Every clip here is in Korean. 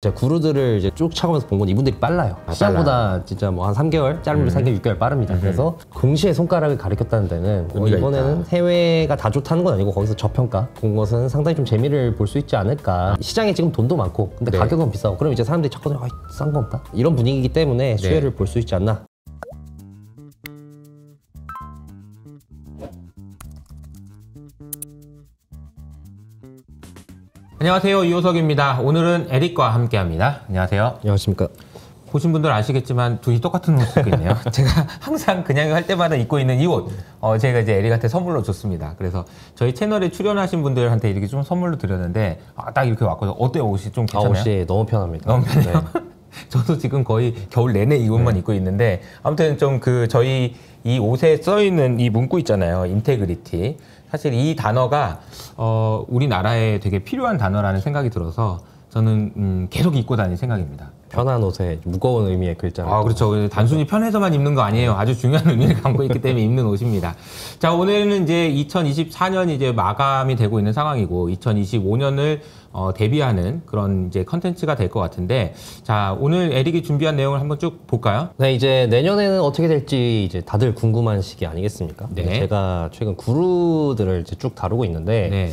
제가 구루들을 이제 쭉 차가면서 본 건 이분들이 빨라요. 시작보다 진짜 뭐 한 3개월, 짧으면 3개월, 6개월 빠릅니다. 그래서 동시에 손가락을 가리켰다는 데는 이번에는 있다. 해외가 다 좋다는 건 아니고 거기서 저평가 본 것은 상당히 좀 재미를 볼 수 있지 않을까. 시장에 지금 돈도 많고 근데 가격은 비싸고 그럼 이제 사람들이 찾거든요. 싼 거 없다? 이런 분위기이기 때문에 수혜를 볼 수 있지 않나. 안녕하세요, 이호석입니다. 오늘은 에릭과 함께합니다. 안녕하세요. 안녕하십니까. 보신 분들 아시겠지만 둘이 똑같은 옷을 입고 있네요. 제가 항상 그냥 할 때마다 입고 있는 이 옷, 제가 이제 에릭한테 선물로 줬습니다. 그래서 저희 채널에 출연하신 분들한테 이렇게 좀 선물로 드렸는데 딱 이렇게 왔거든요. 어때요, 옷이 좀 괜찮아요? 옷이 너무 편합니다. 너무 편해요. 네. 저도 지금 거의 겨울 내내 이 옷만 입고 있는데 아무튼 좀 저희 이 옷에 써 있는 이 문구 있잖아요. 인테그리티. 사실 이 단어가 우리나라에 되게 필요한 단어라는 생각이 들어서 저는 계속 입고 다닐 생각입니다. 편한 옷에 무거운 의미의 글자가. 그렇죠. 단순히 편해서만 입는 거 아니에요. 아주 중요한 의미를 담고 있기 때문에 입는 옷입니다. 자, 오늘은 이제 2024년이 이제 마감이 되고 있는 상황이고 2025년을 대비하는 그런 이제 컨텐츠가 될 것 같은데, 자, 오늘 에릭이 준비한 내용을 한번 쭉 볼까요? 네, 이제 내년에는 어떻게 될지 이제 다들 궁금한 시기 아니겠습니까? 네. 제가 최근 구루들을 이제 쭉 다루고 있는데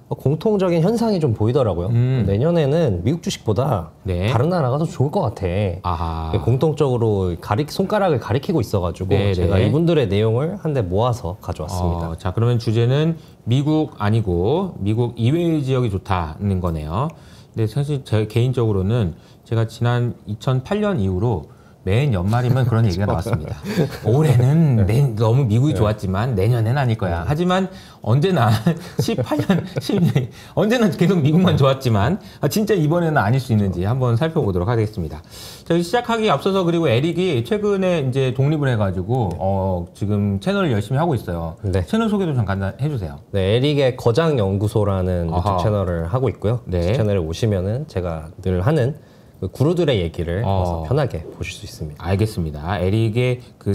공통적인 현상이 좀 보이더라고요. 내년에는 미국 주식보다 다른 나라가 더 좋을 것 같아. 공통적으로 손가락을 가리키고 있어가지고 제가 이분들의 내용을 한데 모아서 가져왔습니다. 자, 그러면 주제는 미국 아니고 미국 이외의 지역이 좋다는 거네요. 근데 사실 제 개인적으로는 제가 지난 2008년 이후로 매년 연말이면 그런 얘기가 나왔습니다. 올해는 너무 미국이 좋았지만 내년엔 아닐 거야. 하지만 언제나 18년, 12년 언제나 계속 미국만 좋았지만 진짜 이번에는 아닐 수 있는지 한번 살펴보도록 하겠습니다. 자, 시작하기 앞서서 그리고 에릭이 최근에 이제 독립을 해가지고 지금 채널을 열심히 하고 있어요. 채널 소개도 잠깐 해주세요. 네, 에릭의 거장연구소라는 유튜브 채널을 하고 있고요. 그 채널에 오시면은 제가 늘 하는 구루들의 얘기를 편하게 보실 수 있습니다. 알겠습니다. 에릭의 그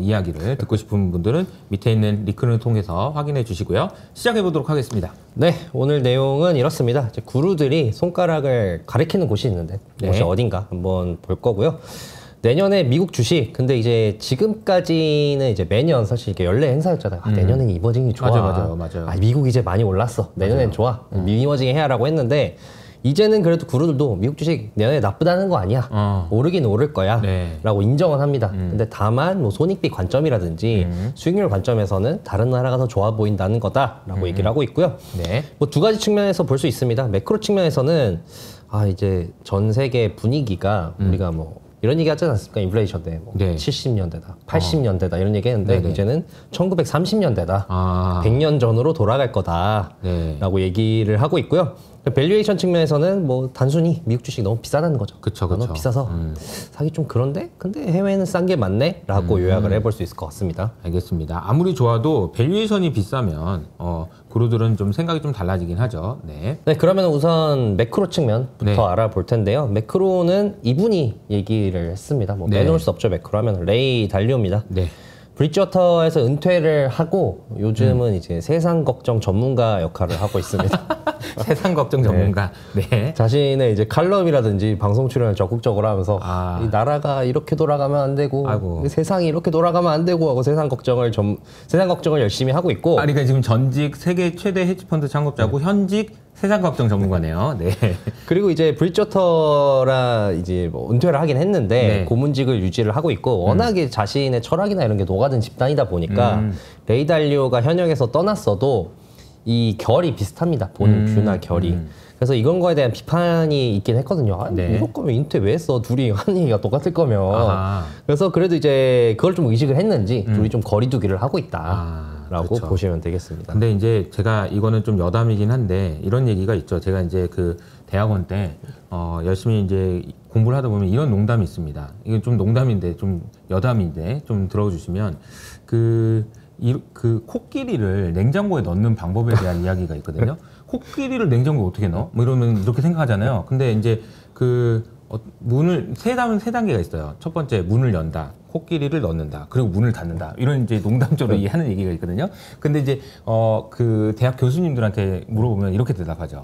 이야기를 듣고 싶은 분들은 밑에 있는 링크를 통해서 확인해 주시고요. 시작해 보도록 하겠습니다. 네, 오늘 내용은 이렇습니다. 이제 구루들이 손가락을 가리키는 곳이 있는데 그곳이 어딘가 한번 볼 거고요. 내년에 미국 주식, 근데 이제 지금까지는 이제 매년 사실 이렇게 연례 행사였잖아요. 내년엔 이머징이 좋아. 맞아요. 미국 이제 많이 올랐어. 내년엔 좋아. 이머징 해야라고 했는데 이제는 그래도 구루들도 미국 주식 내년에 나쁘다는 거 아니야. 오르긴 오를 거야. 라고 인정은 합니다. 근데 다만 뭐 손익비 관점이라든지 수익률 관점에서는 다른 나라가 더 좋아 보인다는 거다라고 얘기를 하고 있고요. 뭐 두 가지 측면에서 볼 수 있습니다. 매크로 측면에서는 이제 전 세계 분위기가 우리가 뭐 이런 얘기 하지 않습니까? 인플레이션 때 뭐 70년대다, 80년대다 이런 얘기 했는데 이제는 1930년대다, 100년 전으로 돌아갈 거다 라고 얘기를 하고 있고요. 밸류에이션 측면에서는 뭐 단순히 미국 주식 너무 비싸다는 거죠. 너무 비싸서 사기 좀 그런데 근데 해외는 싼 게 맞네 라고 요약을 해볼 수 있을 것 같습니다. 알겠습니다. 아무리 좋아도 밸류에이션이 비싸면 구루들은 좀 생각이 좀 달라지긴 하죠. 네, 그러면 우선 매크로 측면부터 알아볼 텐데요. 매크로는 이분이 얘기를 했습니다. 뭐 빼놓을 수 없죠. 매크로 하면 레이 달리오입니다. 브리지워터에서 은퇴를 하고 요즘은 이제 세상 걱정 전문가 역할을 하고 있습니다. 세상 걱정 전문가. 자신의 이제 칼럼이라든지 방송 출연을 적극적으로 하면서 이 나라가 이렇게 돌아가면 안 되고 세상이 이렇게 돌아가면 안 되고 하고 세상 걱정을 열심히 하고 있고. 그러니까 지금 전직 세계 최대 헤지펀드 창업자고 현직 세상 걱정 전문가네요. 그리고 이제 브리지워터라 이제 뭐 은퇴를 하긴 했는데 고문직을 유지를 하고 있고 워낙에 자신의 철학이나 이런 게 녹아든 집단이다 보니까 레이 달리오가 현역에서 떠났어도 이 결이 비슷합니다. 본 뷰나 결이. 그래서 이건 거에 대한 비판이 있긴 했거든요. 이럴 거면 인퇴 왜 했어? 둘이 하는 얘기가 똑같을 거면. 그래서 그래도 이제 그걸 좀 의식을 했는지 둘이 좀 거리두기를 하고 있다. 라고 보시면 되겠습니다. 근데 이제 제가 이거는 좀 여담이긴 한데 이런 얘기가 있죠. 제가 이제 그 대학원 때 열심히 이제 공부를 하다 보면 이런 농담이 있습니다. 이건 좀 농담인데 좀 여담인데 좀 들어주시면 그 코끼리를 냉장고에 넣는 방법에 대한 이야기가 있거든요. 코끼리를 냉장고에 어떻게 넣어? 뭐 이러면 이렇게 생각하잖아요. 근데 이제 문을 세 단계가 있어요. 첫 번째 문을 연다. 코끼리를 넣는다. 그리고 문을 닫는다. 이런 이제 농담적으로 하는 얘기가 있거든요. 근데 이제 그 대학 교수님들한테 물어보면 이렇게 대답하죠.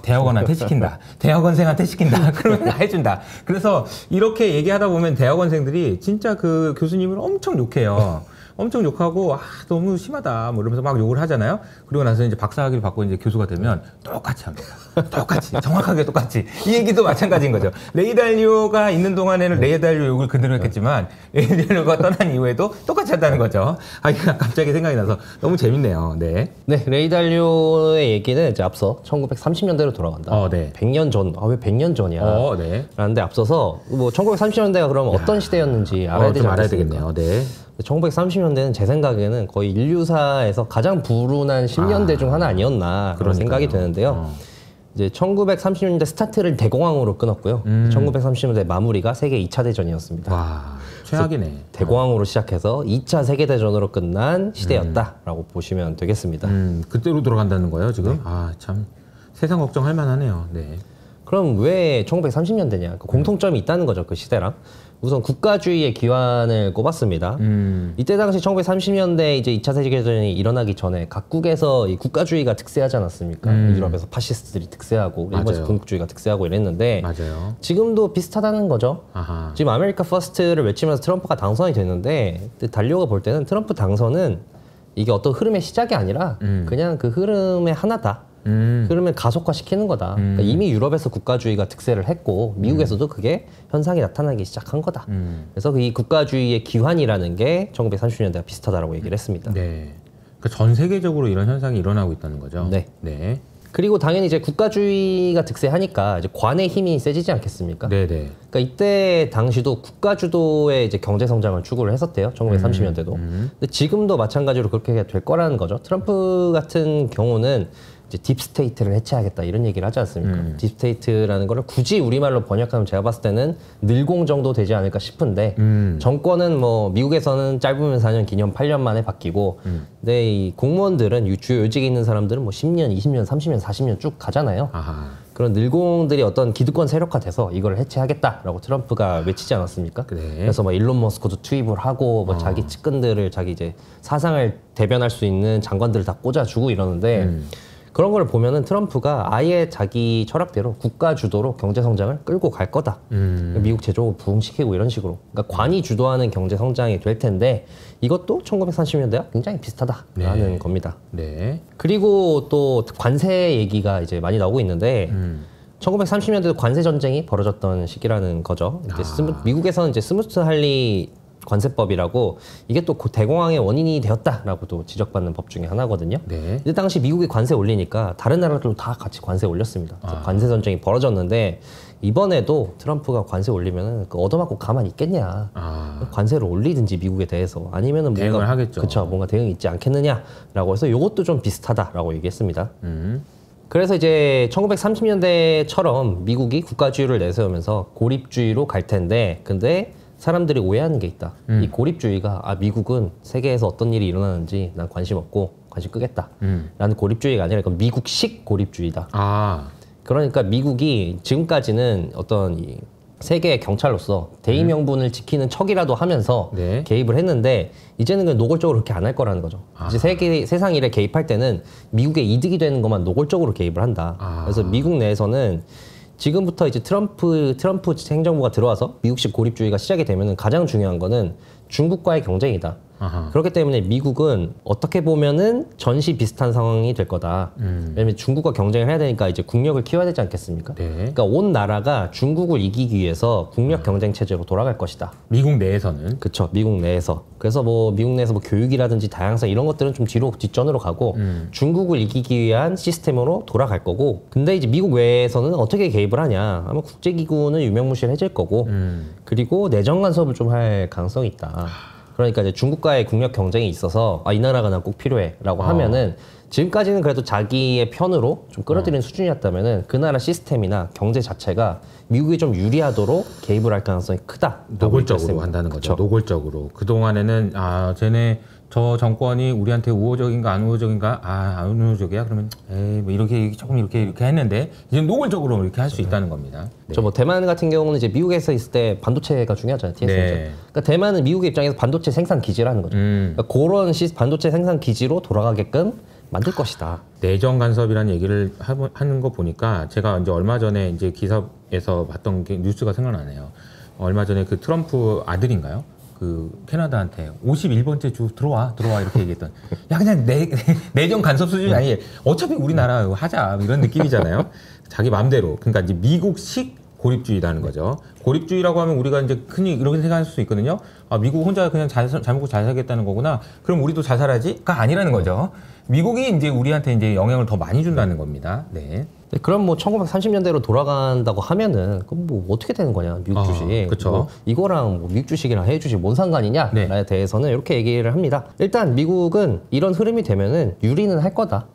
대학원한테 시킨다. 대학원생한테 시킨다. 그러면 해준다. 그래서 이렇게 얘기하다 보면 대학원생들이 진짜 그 교수님을 엄청 욕해요. 엄청 욕하고 너무 심하다 뭐 이러면서 막 욕을 하잖아요. 그리고 나서 이제 박사학위를 받고 이제 교수가 되면 똑같이 합니다. 똑같이 정확하게 똑같이 이 얘기도 마찬가지인 거죠. 레이 달리오가 있는 동안에는 레이 달리오 욕을 그대로 했겠지만 레이 달리오가 떠난 이후에도 똑같이 한다는 거죠. 이거 갑자기 생각이 나서 너무 재밌네요. 네. 네, 레이 달리오의 얘기는 이제 앞서 1930년대로 돌아간다. 네. 100년 전. 왜 100년 전이야? 네. 라는데 앞서서 뭐 1930년대가 그러면 어떤 시대였는지 알아야 되지 않겠습니까? 네. 1930년대는 제 생각에는 거의 인류사에서 가장 불운한 10년대 중 하나 아니었나 그런 생각이 드는데요. 이제 1930년대 스타트를 대공황으로 끊었고요. 1930년대 마무리가 세계 2차 대전이었습니다. 와, 최악이네. 대공황으로 시작해서 2차 세계대전으로 끝난 시대였다라고 보시면 되겠습니다. 그때로 돌아간다는 거예요, 지금? 네. 참 세상 걱정할 만하네요. 네. 그럼 왜 1930년대냐? 공통점이 있다는 거죠, 그 시대랑. 우선 국가주의의 기환을 꼽았습니다. 이때 당시 1930년대 이제 2차 세계대전이 일어나기 전에 각국에서 이 국가주의가 득세하지 않았습니까? 유럽에서 파시스트들이 득세하고 일본에서 군국주의가 득세하고 이랬는데 맞아요. 지금도 비슷하다는 거죠. 아하. 지금 아메리카 퍼스트를 외치면서 트럼프가 당선이 됐는데 달리오가 볼 때는 트럼프 당선은 이게 어떤 흐름의 시작이 아니라 그냥 그 흐름의 하나다. 흐름을 가속화시키는 거다. 그러니까 이미 유럽에서 국가주의가 득세를 했고 미국에서도 그게 현상이 나타나기 시작한 거다. 그래서 이 국가주의의 기환이라는 게 1930년대와 비슷하다라고 얘기를 했습니다. 네. 그러니까 전 세계적으로 이런 현상이 일어나고 있다는 거죠. 네. 네. 그리고 당연히 이제 국가주의가 득세하니까 이제 관의 힘이 세지지 않겠습니까? 네네. 그러니까 이때 당시도 국가 주도의 이제 경제 성장을 추구를 했었대요. 1930년대도. 근데 지금도 마찬가지로 그렇게 될 거라는 거죠. 트럼프 같은 경우는 이제 딥스테이트를 해체하겠다 이런 얘기를 하지 않습니까? 딥스테이트라는 거를 굳이 우리말로 번역하면 제가 봤을 때는 늘공 정도 되지 않을까 싶은데 정권은 뭐 미국에서는 짧으면 4년, 기념 8년 만에 바뀌고 근데 이 공무원들은 주요 요직에 있는 사람들은 뭐 10년, 20년, 30년, 40년 쭉 가잖아요. 아하. 그런 늘공들이 어떤 기득권 세력화돼서 이거를 해체하겠다라고 트럼프가 외치지 않았습니까? 네. 그래서 뭐 일론 머스크도 투입을 하고 뭐 자기 측근들을 자기 이제 사상을 대변할 수 있는 장관들을 다 꽂아주고 이러는데 그런 걸 보면은 트럼프가 아예 자기 철학대로 국가 주도로 경제 성장을 끌고 갈 거다. 미국 제조업 부흥시키고 이런 식으로. 그러니까 관이 주도하는 경제 성장이 될 텐데 이것도 1930년대와 굉장히 비슷하다라는 겁니다. 네. 그리고 또 관세 얘기가 이제 많이 나오고 있는데 1930년대도 관세 전쟁이 벌어졌던 시기라는 거죠. 이제 미국에서는 이제 스무트 할리 관세법이라고 이게 또 대공황의 원인이 되었다라고도 지적받는 법 중에 하나거든요. 네. 근데 당시 미국이 관세 올리니까 다른 나라들도 다 같이 관세 올렸습니다. 관세 전쟁이 벌어졌는데 이번에도 트럼프가 관세 올리면은 얻어맞고 가만히 있겠냐? 관세를 올리든지 미국에 대해서 아니면은 뭔가 대응을 하겠죠. 그렇죠. 뭔가 대응이 있지 않겠느냐라고 해서 이것도 좀 비슷하다라고 얘기했습니다. 그래서 이제 1930년대처럼 미국이 국가주의를 내세우면서 고립주의로 갈 텐데 근데 사람들이 오해하는 게 있다. 이 고립주의가 미국은 세계에서 어떤 일이 일어나는지 난 관심 없고 관심 끄겠다. 라는 고립주의가 아니라 이건 미국식 고립주의다. 그러니까 미국이 지금까지는 어떤 이 세계의 경찰로서 대의 명분을 지키는 척이라도 하면서 개입을 했는데 이제는 그냥 노골적으로 그렇게 안 할 거라는 거죠. 이제 세상 일에 개입할 때는 미국의 이득이 되는 것만 노골적으로 개입을 한다. 그래서 미국 내에서는 지금부터 이제 트럼프 행정부가 들어와서 미국식 고립주의가 시작이 되면은 가장 중요한 거는 중국과의 경쟁이다. 그렇기 때문에 미국은 어떻게 보면은 전시 비슷한 상황이 될 거다. 왜냐면 중국과 경쟁을 해야 되니까 이제 국력을 키워야 되지 않겠습니까? 그러니까 온 나라가 중국을 이기기 위해서 국력 경쟁 체제로 돌아갈 것이다. 미국 내에서는? 그렇죠. 미국 내에서. 그래서 뭐 미국 내에서 뭐 교육이라든지 다양성 이런 것들은 좀 뒷전으로 가고 중국을 이기기 위한 시스템으로 돌아갈 거고 근데 이제 미국 외에서는 어떻게 개입을 하냐 아마 국제기구는 유명무실해질 거고 그리고 내정 간섭을 좀 할 가능성이 있다. 그러니까 이제 중국과의 국력 경쟁이 있어서 이 나라가 난 꼭 필요해라고 하면은 지금까지는 그래도 자기의 편으로 좀 끌어들이는 수준이었다면은 그 나라 시스템이나 경제 자체가 미국이 좀 유리하도록 개입을 할 가능성이 크다. 노골적으로 한다는 거죠. 그쵸. 노골적으로. 그동안에는 쟤네 저 정권이 우리한테 우호적인가 안 우호적인가 안 우호적이야 그러면 에이 뭐 이렇게 조금 이렇게 했는데 이제 노골적으로 이렇게 할 수 있다는 겁니다. 저 뭐 대만 같은 경우는 이제 미국에서 있을 때 반도체가 중요하잖아요. TSMC. 그러니까 대만은 미국의 입장에서 반도체 생산 기지라는 거죠. 그러니까 그런 반도체 생산 기지로 돌아가게끔 만들 것이다. 내정 간섭이라는 얘기를 하는 거 보니까 제가 이제 얼마 전에 이제 기사에서 봤던 게 뉴스가 생각나네요. 얼마 전에 그 트럼프 아들인가요? 그 캐나다한테 51번째 주 들어와 이렇게 얘기했던. 야 그냥 내정 간섭 수준이 아니에요. 어차피 우리나라 하자 이런 느낌이잖아요. 자기 마음대로. 그러니까 이제 미국식 고립주의라는 거죠. 고립주의라고 하면 우리가 이제 흔히 이렇게 생각할 수 있거든요. 아, 미국 혼자 그냥 잘 먹고 잘 살겠다는 거구나. 그럼 우리도 잘 살아야지?가 아니라는 거죠. 미국이 이제 우리한테 이제 영향을 더 많이 준다는 겁니다. 네. 그럼 뭐 1930년대로 돌아간다고 하면은 그럼 뭐 어떻게 되는 거냐 미국 주식. 그렇죠. 뭐 이거랑 뭐 미국 주식이랑 해외 주식 뭔 상관이냐에 네. 대해서는 이렇게 얘기를 합니다. 일단 미국은 이런 흐름이 되면은 유리는 할 거다.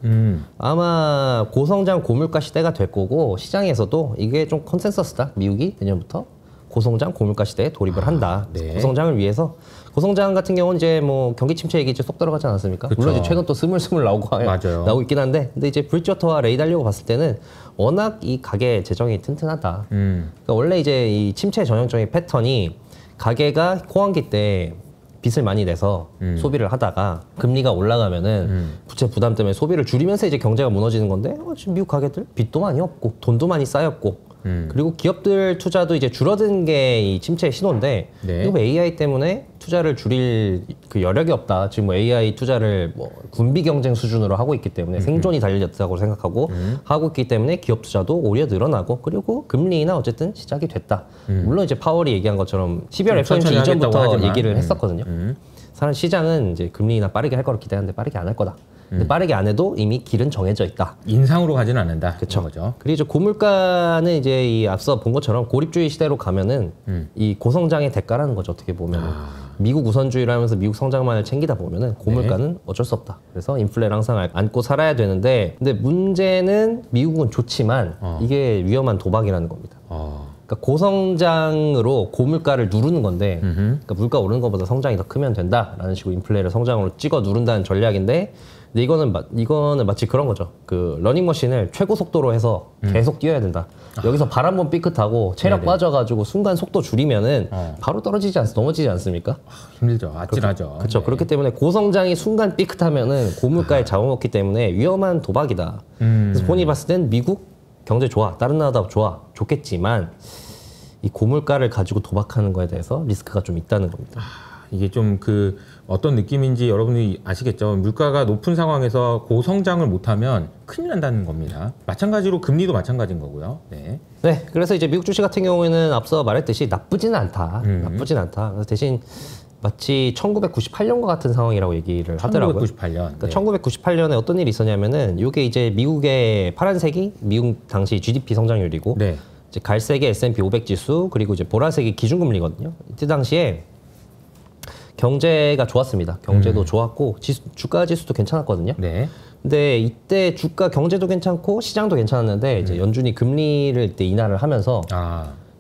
아마 고성장 고물가 시대가 될 거고 시장에서도 이게 좀 컨센서스다. 미국이 내년부터 고성장 고물가 시대에 돌입을 한다. 네. 고성장을 위해서 고성장 같은 경우는 이제 뭐 경기 침체 얘기 이제 쏙 들어가지 않았습니까? 그쵸. 물론 이제 최근 또 스물스물 나오고 있긴 한데, 근데 이제 브리지워터와 레이 달리오 봤을 때는 워낙 이 가계 재정이 튼튼하다. 그러니까 원래 이제 이 침체 전형적인 패턴이 가계가 호황기 때 빚을 많이 내서 소비를 하다가 금리가 올라가면은 부채 부담 때문에 소비를 줄이면서 이제 경제가 무너지는 건데 지금 미국 가계들 빚도 많이 없고 돈도 많이 쌓였고 그리고 기업들 투자도 이제 줄어든 게 이 침체의 신호인데 네. 그리고 AI 때문에 투자를 줄일 그 여력이 없다. 지금 뭐 AI 투자를 뭐 군비 경쟁 수준으로 하고 있기 때문에 생존이 달렸다고 생각하고 하고 있기 때문에 기업 투자도 오히려 늘어나고 그리고 금리나 어쨌든 시작이 됐다. 물론 이제 파월이 얘기한 것처럼 12월 FOMC 이전부터 얘기를 했었거든요. 사실 시장은 이제 금리나 빠르게 할 거를 기대하는데 빠르게 안 할 거다. 근데 빠르게 안 해도 이미 길은 정해져 있다. 인상으로 가지는 않는다. 그렇죠. 거죠. 그리고 이제 고물가는 이제 이 앞서 본 것처럼 고립주의 시대로 가면은 이 고성장의 대가라는 거죠. 어떻게 보면은 미국 우선주의를 하면서 미국 성장만을 챙기다 보면은 고물가는 어쩔 수 없다. 그래서 인플레를 항상 안고 살아야 되는데, 근데 문제는 미국은 좋지만 이게 위험한 도박이라는 겁니다. 그러니까 고성장으로 고물가를 누르는 건데, 그러니까 물가 오르는 것보다 성장이 더 크면 된다라는 식으로 인플레를 성장으로 찍어 누른다는 전략인데, 근데 이거는 마치 그런 거죠. 그 러닝머신을 최고 속도로 해서 계속 뛰어야 된다. 여기서 발 한 번 삐끗하고 체력 빠져가지고 순간 속도 줄이면은 바로 넘어지지 않습니까? 힘들죠. 아찔하죠. 그렇죠. 그렇기 때문에 고성장이 순간 삐끗하면은 고물가에 잡아먹기 때문에 위험한 도박이다. 그래서 본인이 봤을 땐 미국 경제 좋아, 다른 나라도 좋겠지만 이 고물가를 가지고 도박하는 거에 대해서 리스크가 좀 있다는 겁니다. 이게 좀 그 어떤 느낌인지 여러분들이 아시겠죠. 물가가 높은 상황에서 고성장을 못하면 큰일 난다는 겁니다. 마찬가지로 금리도 마찬가지인 거고요. 네. 네, 그래서 이제 미국 주식 같은 경우에는 앞서 말했듯이 나쁘지는 않다. 나쁘진 않다. 그래서 대신 마치 1998년과 같은 상황이라고 얘기를 하더라고요. 1998년. 그러니까 1998년에 어떤 일이 있었냐면은 이게 이제 미국의 파란색이 미국 당시 GDP 성장률이고 네. 이제 갈색이 S&P 500 지수 그리고 이제 보라색이 기준금리거든요. 이때 당시에 경제가 좋았습니다. 경제도 좋았고 주가 지수도 괜찮았거든요. 네. 근데 이때 주가 경제도 괜찮고 시장도 괜찮았는데 이제 연준이 금리를 이때 인하를 하면서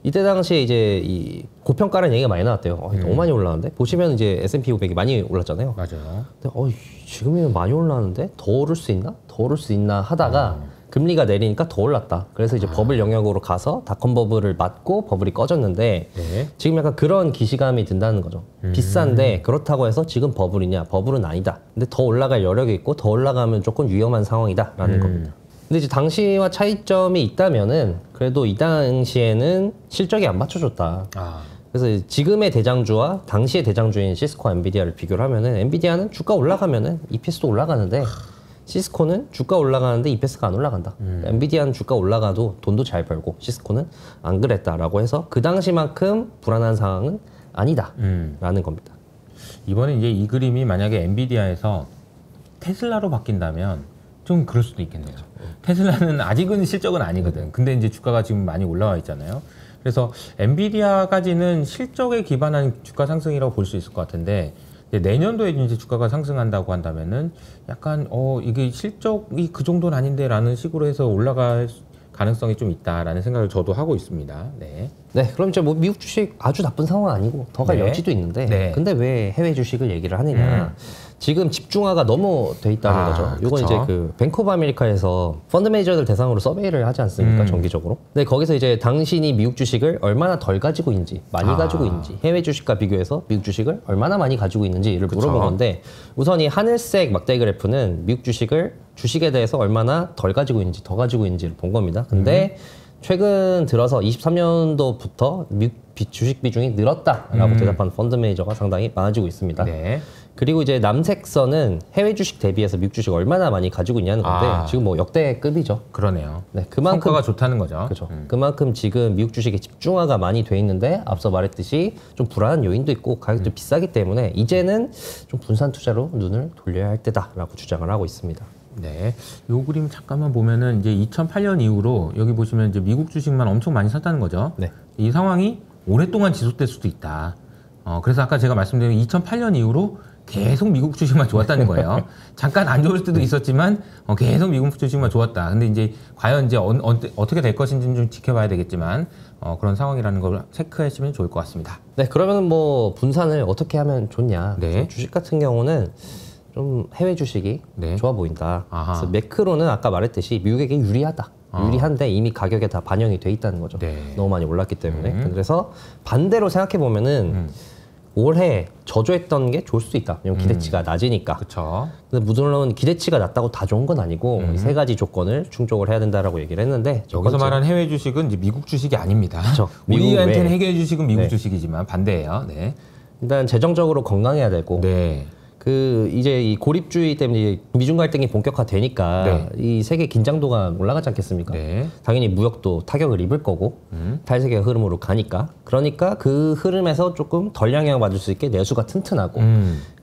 이때 당시에 이제 이 고평가라는 얘기가 많이 나왔대요. 너무 많이 올라왔는데 보시면 이제 S&P 500이 많이 올랐잖아요. 맞아요. 근데 지금이면 많이 올랐는데 더 오를 수 있나? 더 오를 수 있나 하다가 금리가 내리니까 더 올랐다. 그래서 이제 버블 영역으로 가서 닷컴 버블을 맞고 버블이 꺼졌는데 네. 지금 약간 그런 기시감이 든다는 거죠. 비싼데 그렇다고 해서 지금 버블이냐? 버블은 아니다. 근데 더 올라갈 여력이 있고 더 올라가면 조금 위험한 상황이다라는 겁니다. 근데 이제 당시와 차이점이 있다면은 그래도 이 당시에는 실적이 안 맞춰줬다. 그래서 지금의 대장주와 당시의 대장주인 시스코와 엔비디아를 비교를 하면은 엔비디아는 주가 올라가면은 EPS도 올라가는데 시스코는 주가 올라가는데 EPS가 안 올라간다. 엔비디아는 주가 올라가도 돈도 잘 벌고 시스코는 안 그랬다라고 해서 그 당시만큼 불안한 상황은 아니다라는 겁니다. 이번에 이제 이 그림이 만약에 엔비디아에서 테슬라로 바뀐다면 좀 그럴 수도 있겠네요. 테슬라는 아직은 실적은 아니거든. 근데 이제 주가가 지금 많이 올라와 있잖아요. 그래서 엔비디아까지는 실적에 기반한 주가 상승이라고 볼 수 있을 것 같은데 내년도에 이제 주가가 상승한다고 한다면은 약간 이게 실적이 그 정도는 아닌데라는 식으로 해서 올라갈 가능성이 좀 있다라는 생각을 저도 하고 있습니다. 네. 네, 그럼 이제 뭐 미국 주식 아주 나쁜 상황은 아니고 더 갈 여지도 있는데, 근데 왜 해외 주식을 얘기를 하느냐? 지금 집중화가 너무 돼 있다는 거죠. 이건 이제 그 뱅크 오브 아메리카에서 펀드 매니저들 대상으로 서베이를 하지 않습니까? 정기적으로. 근데 거기서 이제 당신이 미국 주식을 얼마나 덜 가지고 있는지, 많이 가지고 있는지, 해외 주식과 비교해서 미국 주식을 얼마나 많이 가지고 있는지를 물어본 건데, 우선 이 하늘색 막대 그래프는 미국 주식을 주식에 대해서 얼마나 덜 가지고 있는지, 더 가지고 있는지를 본 겁니다. 근데 최근 들어서 23년도부터 미국 주식 비중이 늘었다라고 대답한 펀드 매니저가 상당히 많아지고 있습니다. 네. 그리고 이제 남색선은 해외 주식 대비해서 미국 주식 얼마나 많이 가지고 있냐는 건데 지금 뭐 역대급이죠. 그러네요. 네, 그만큼 성과가 좋다는 거죠. 그렇죠. 그만큼 지금 미국 주식에 집중화가 많이 돼 있는데 앞서 말했듯이 좀 불안한 요인도 있고 가격도 비싸기 때문에 이제는 좀 분산 투자로 눈을 돌려야 할 때다라고 주장을 하고 있습니다. 네, 요 그림 잠깐만 보면은 이제 2008년 이후로 여기 보시면 이제 미국 주식만 엄청 많이 샀다는 거죠. 네. 이 상황이 오랫동안 지속될 수도 있다. 그래서 아까 제가 말씀드린 2008년 이후로 계속 미국 주식만 좋았다는 거예요. 잠깐 안 좋을 때도 있었지만 계속 미국 주식만 좋았다. 근데 이제 과연 이제 어떻게 될 것인지는 좀 지켜봐야 되겠지만 그런 상황이라는 걸 체크하시면 좋을 것 같습니다. 네, 그러면 뭐 분산을 어떻게 하면 좋냐? 네. 주식 같은 경우는 좀 해외 주식이 네. 좋아 보인다. 아하. 그래서 매크로는 아까 말했듯이 미국에게 유리하다. 유리한데 이미 가격에 다 반영이 돼 있다는 거죠. 네. 너무 많이 올랐기 때문에. 그래서 반대로 생각해 보면은 올해 저조했던 게 좋을 수도 있다. 왜냐면 기대치가 낮으니까. 그렇죠. 근데 물론 기대치가 낮다고 다 좋은 건 아니고 이 세 가지 조건을 충족을 해야 된다라고 얘기를 했는데 여기서 말하는 해외 주식은 이제 미국 주식이 아닙니다. 그쵸. 우리한테는 해외 주식은 미국 네. 주식이지만 반대예요. 네. 일단 재정적으로 건강해야 되고 네. 그 이제 이 고립주의 때문에 미중 갈등이 본격화되니까 네. 이 세계 긴장도가 올라가지 않겠습니까? 네. 당연히 무역도 타격을 입을 거고 탈세계 흐름으로 가니까 그러니까 그 흐름에서 조금 덜 영향을 받을 수 있게 내수가 튼튼하고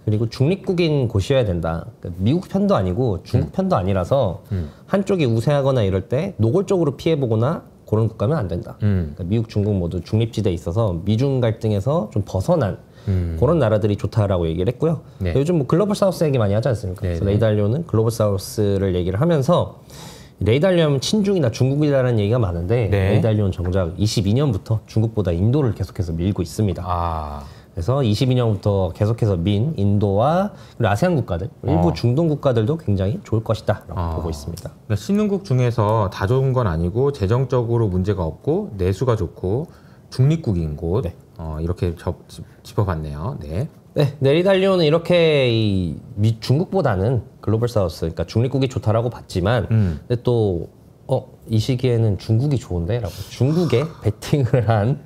그리고 중립국인 곳이어야 된다. 그러니까 미국 편도 아니고 중국 편도 아니라서 한쪽이 우세하거나 이럴 때 노골적으로 피해보거나 그런 국가면 안 된다. 그러니까 미국, 중국 모두 중립지대에 있어서 미중 갈등에서 좀 벗어난 그런 나라들이 좋다라고 얘기를 했고요. 네. 요즘 뭐 글로벌 사우스 얘기 많이 하지 않습니까? 네, 그래서 네. 레이달료는 글로벌 사우스를 얘기를 하면서 레이달료는 친중이나 중국이라는 얘기가 많은데 네. 레이달료는 정작 22년부터 중국보다 인도를 계속해서 밀고 있습니다. 그래서 22년부터 계속해서 민 인도와 그리고 아세안 국가들, 일부 중동 국가들도 굉장히 좋을 것이다라고 보고 있습니다. 그러니까 신흥국 중에서 다 좋은 건 아니고 재정적으로 문제가 없고 내수가 좋고 중립국인 곳 네. 이렇게 짚어봤네요. 네. 네, 레이달료는 이렇게 중국보다는 글로벌 사우스, 그러니까 중립국이 좋다라고 봤지만, 근데 또 이 시기에는 중국이 좋은데라고 중국에 베팅을 한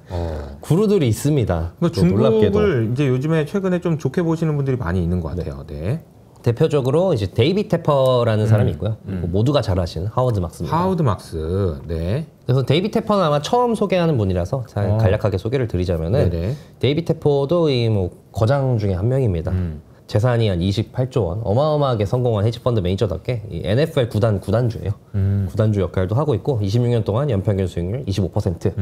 구루들이 있습니다. 그러니까 중국을 이제 요즘에 최근에 좀 좋게 보시는 분들이 많이 있는 것 같아요. 네. 대표적으로 이제 데이빗 테퍼라는 사람이 있고요. 모두가 잘 아시는 하워드 막스입니다. 하워드 막스. 네. 그래서 데이빗 테퍼는 아마 처음 소개하는 분이라서 잘 간략하게 소개를 드리자면은 네네. 데이빗 테퍼도 이 뭐 거장 중에 한 명입니다. 재산이 한 28조 원, 어마어마하게 성공한 헤지펀드 매니저답게 이 NFL 구단주예요. 구단주 역할도 하고 있고 26년 동안 연평균 수익률 25%.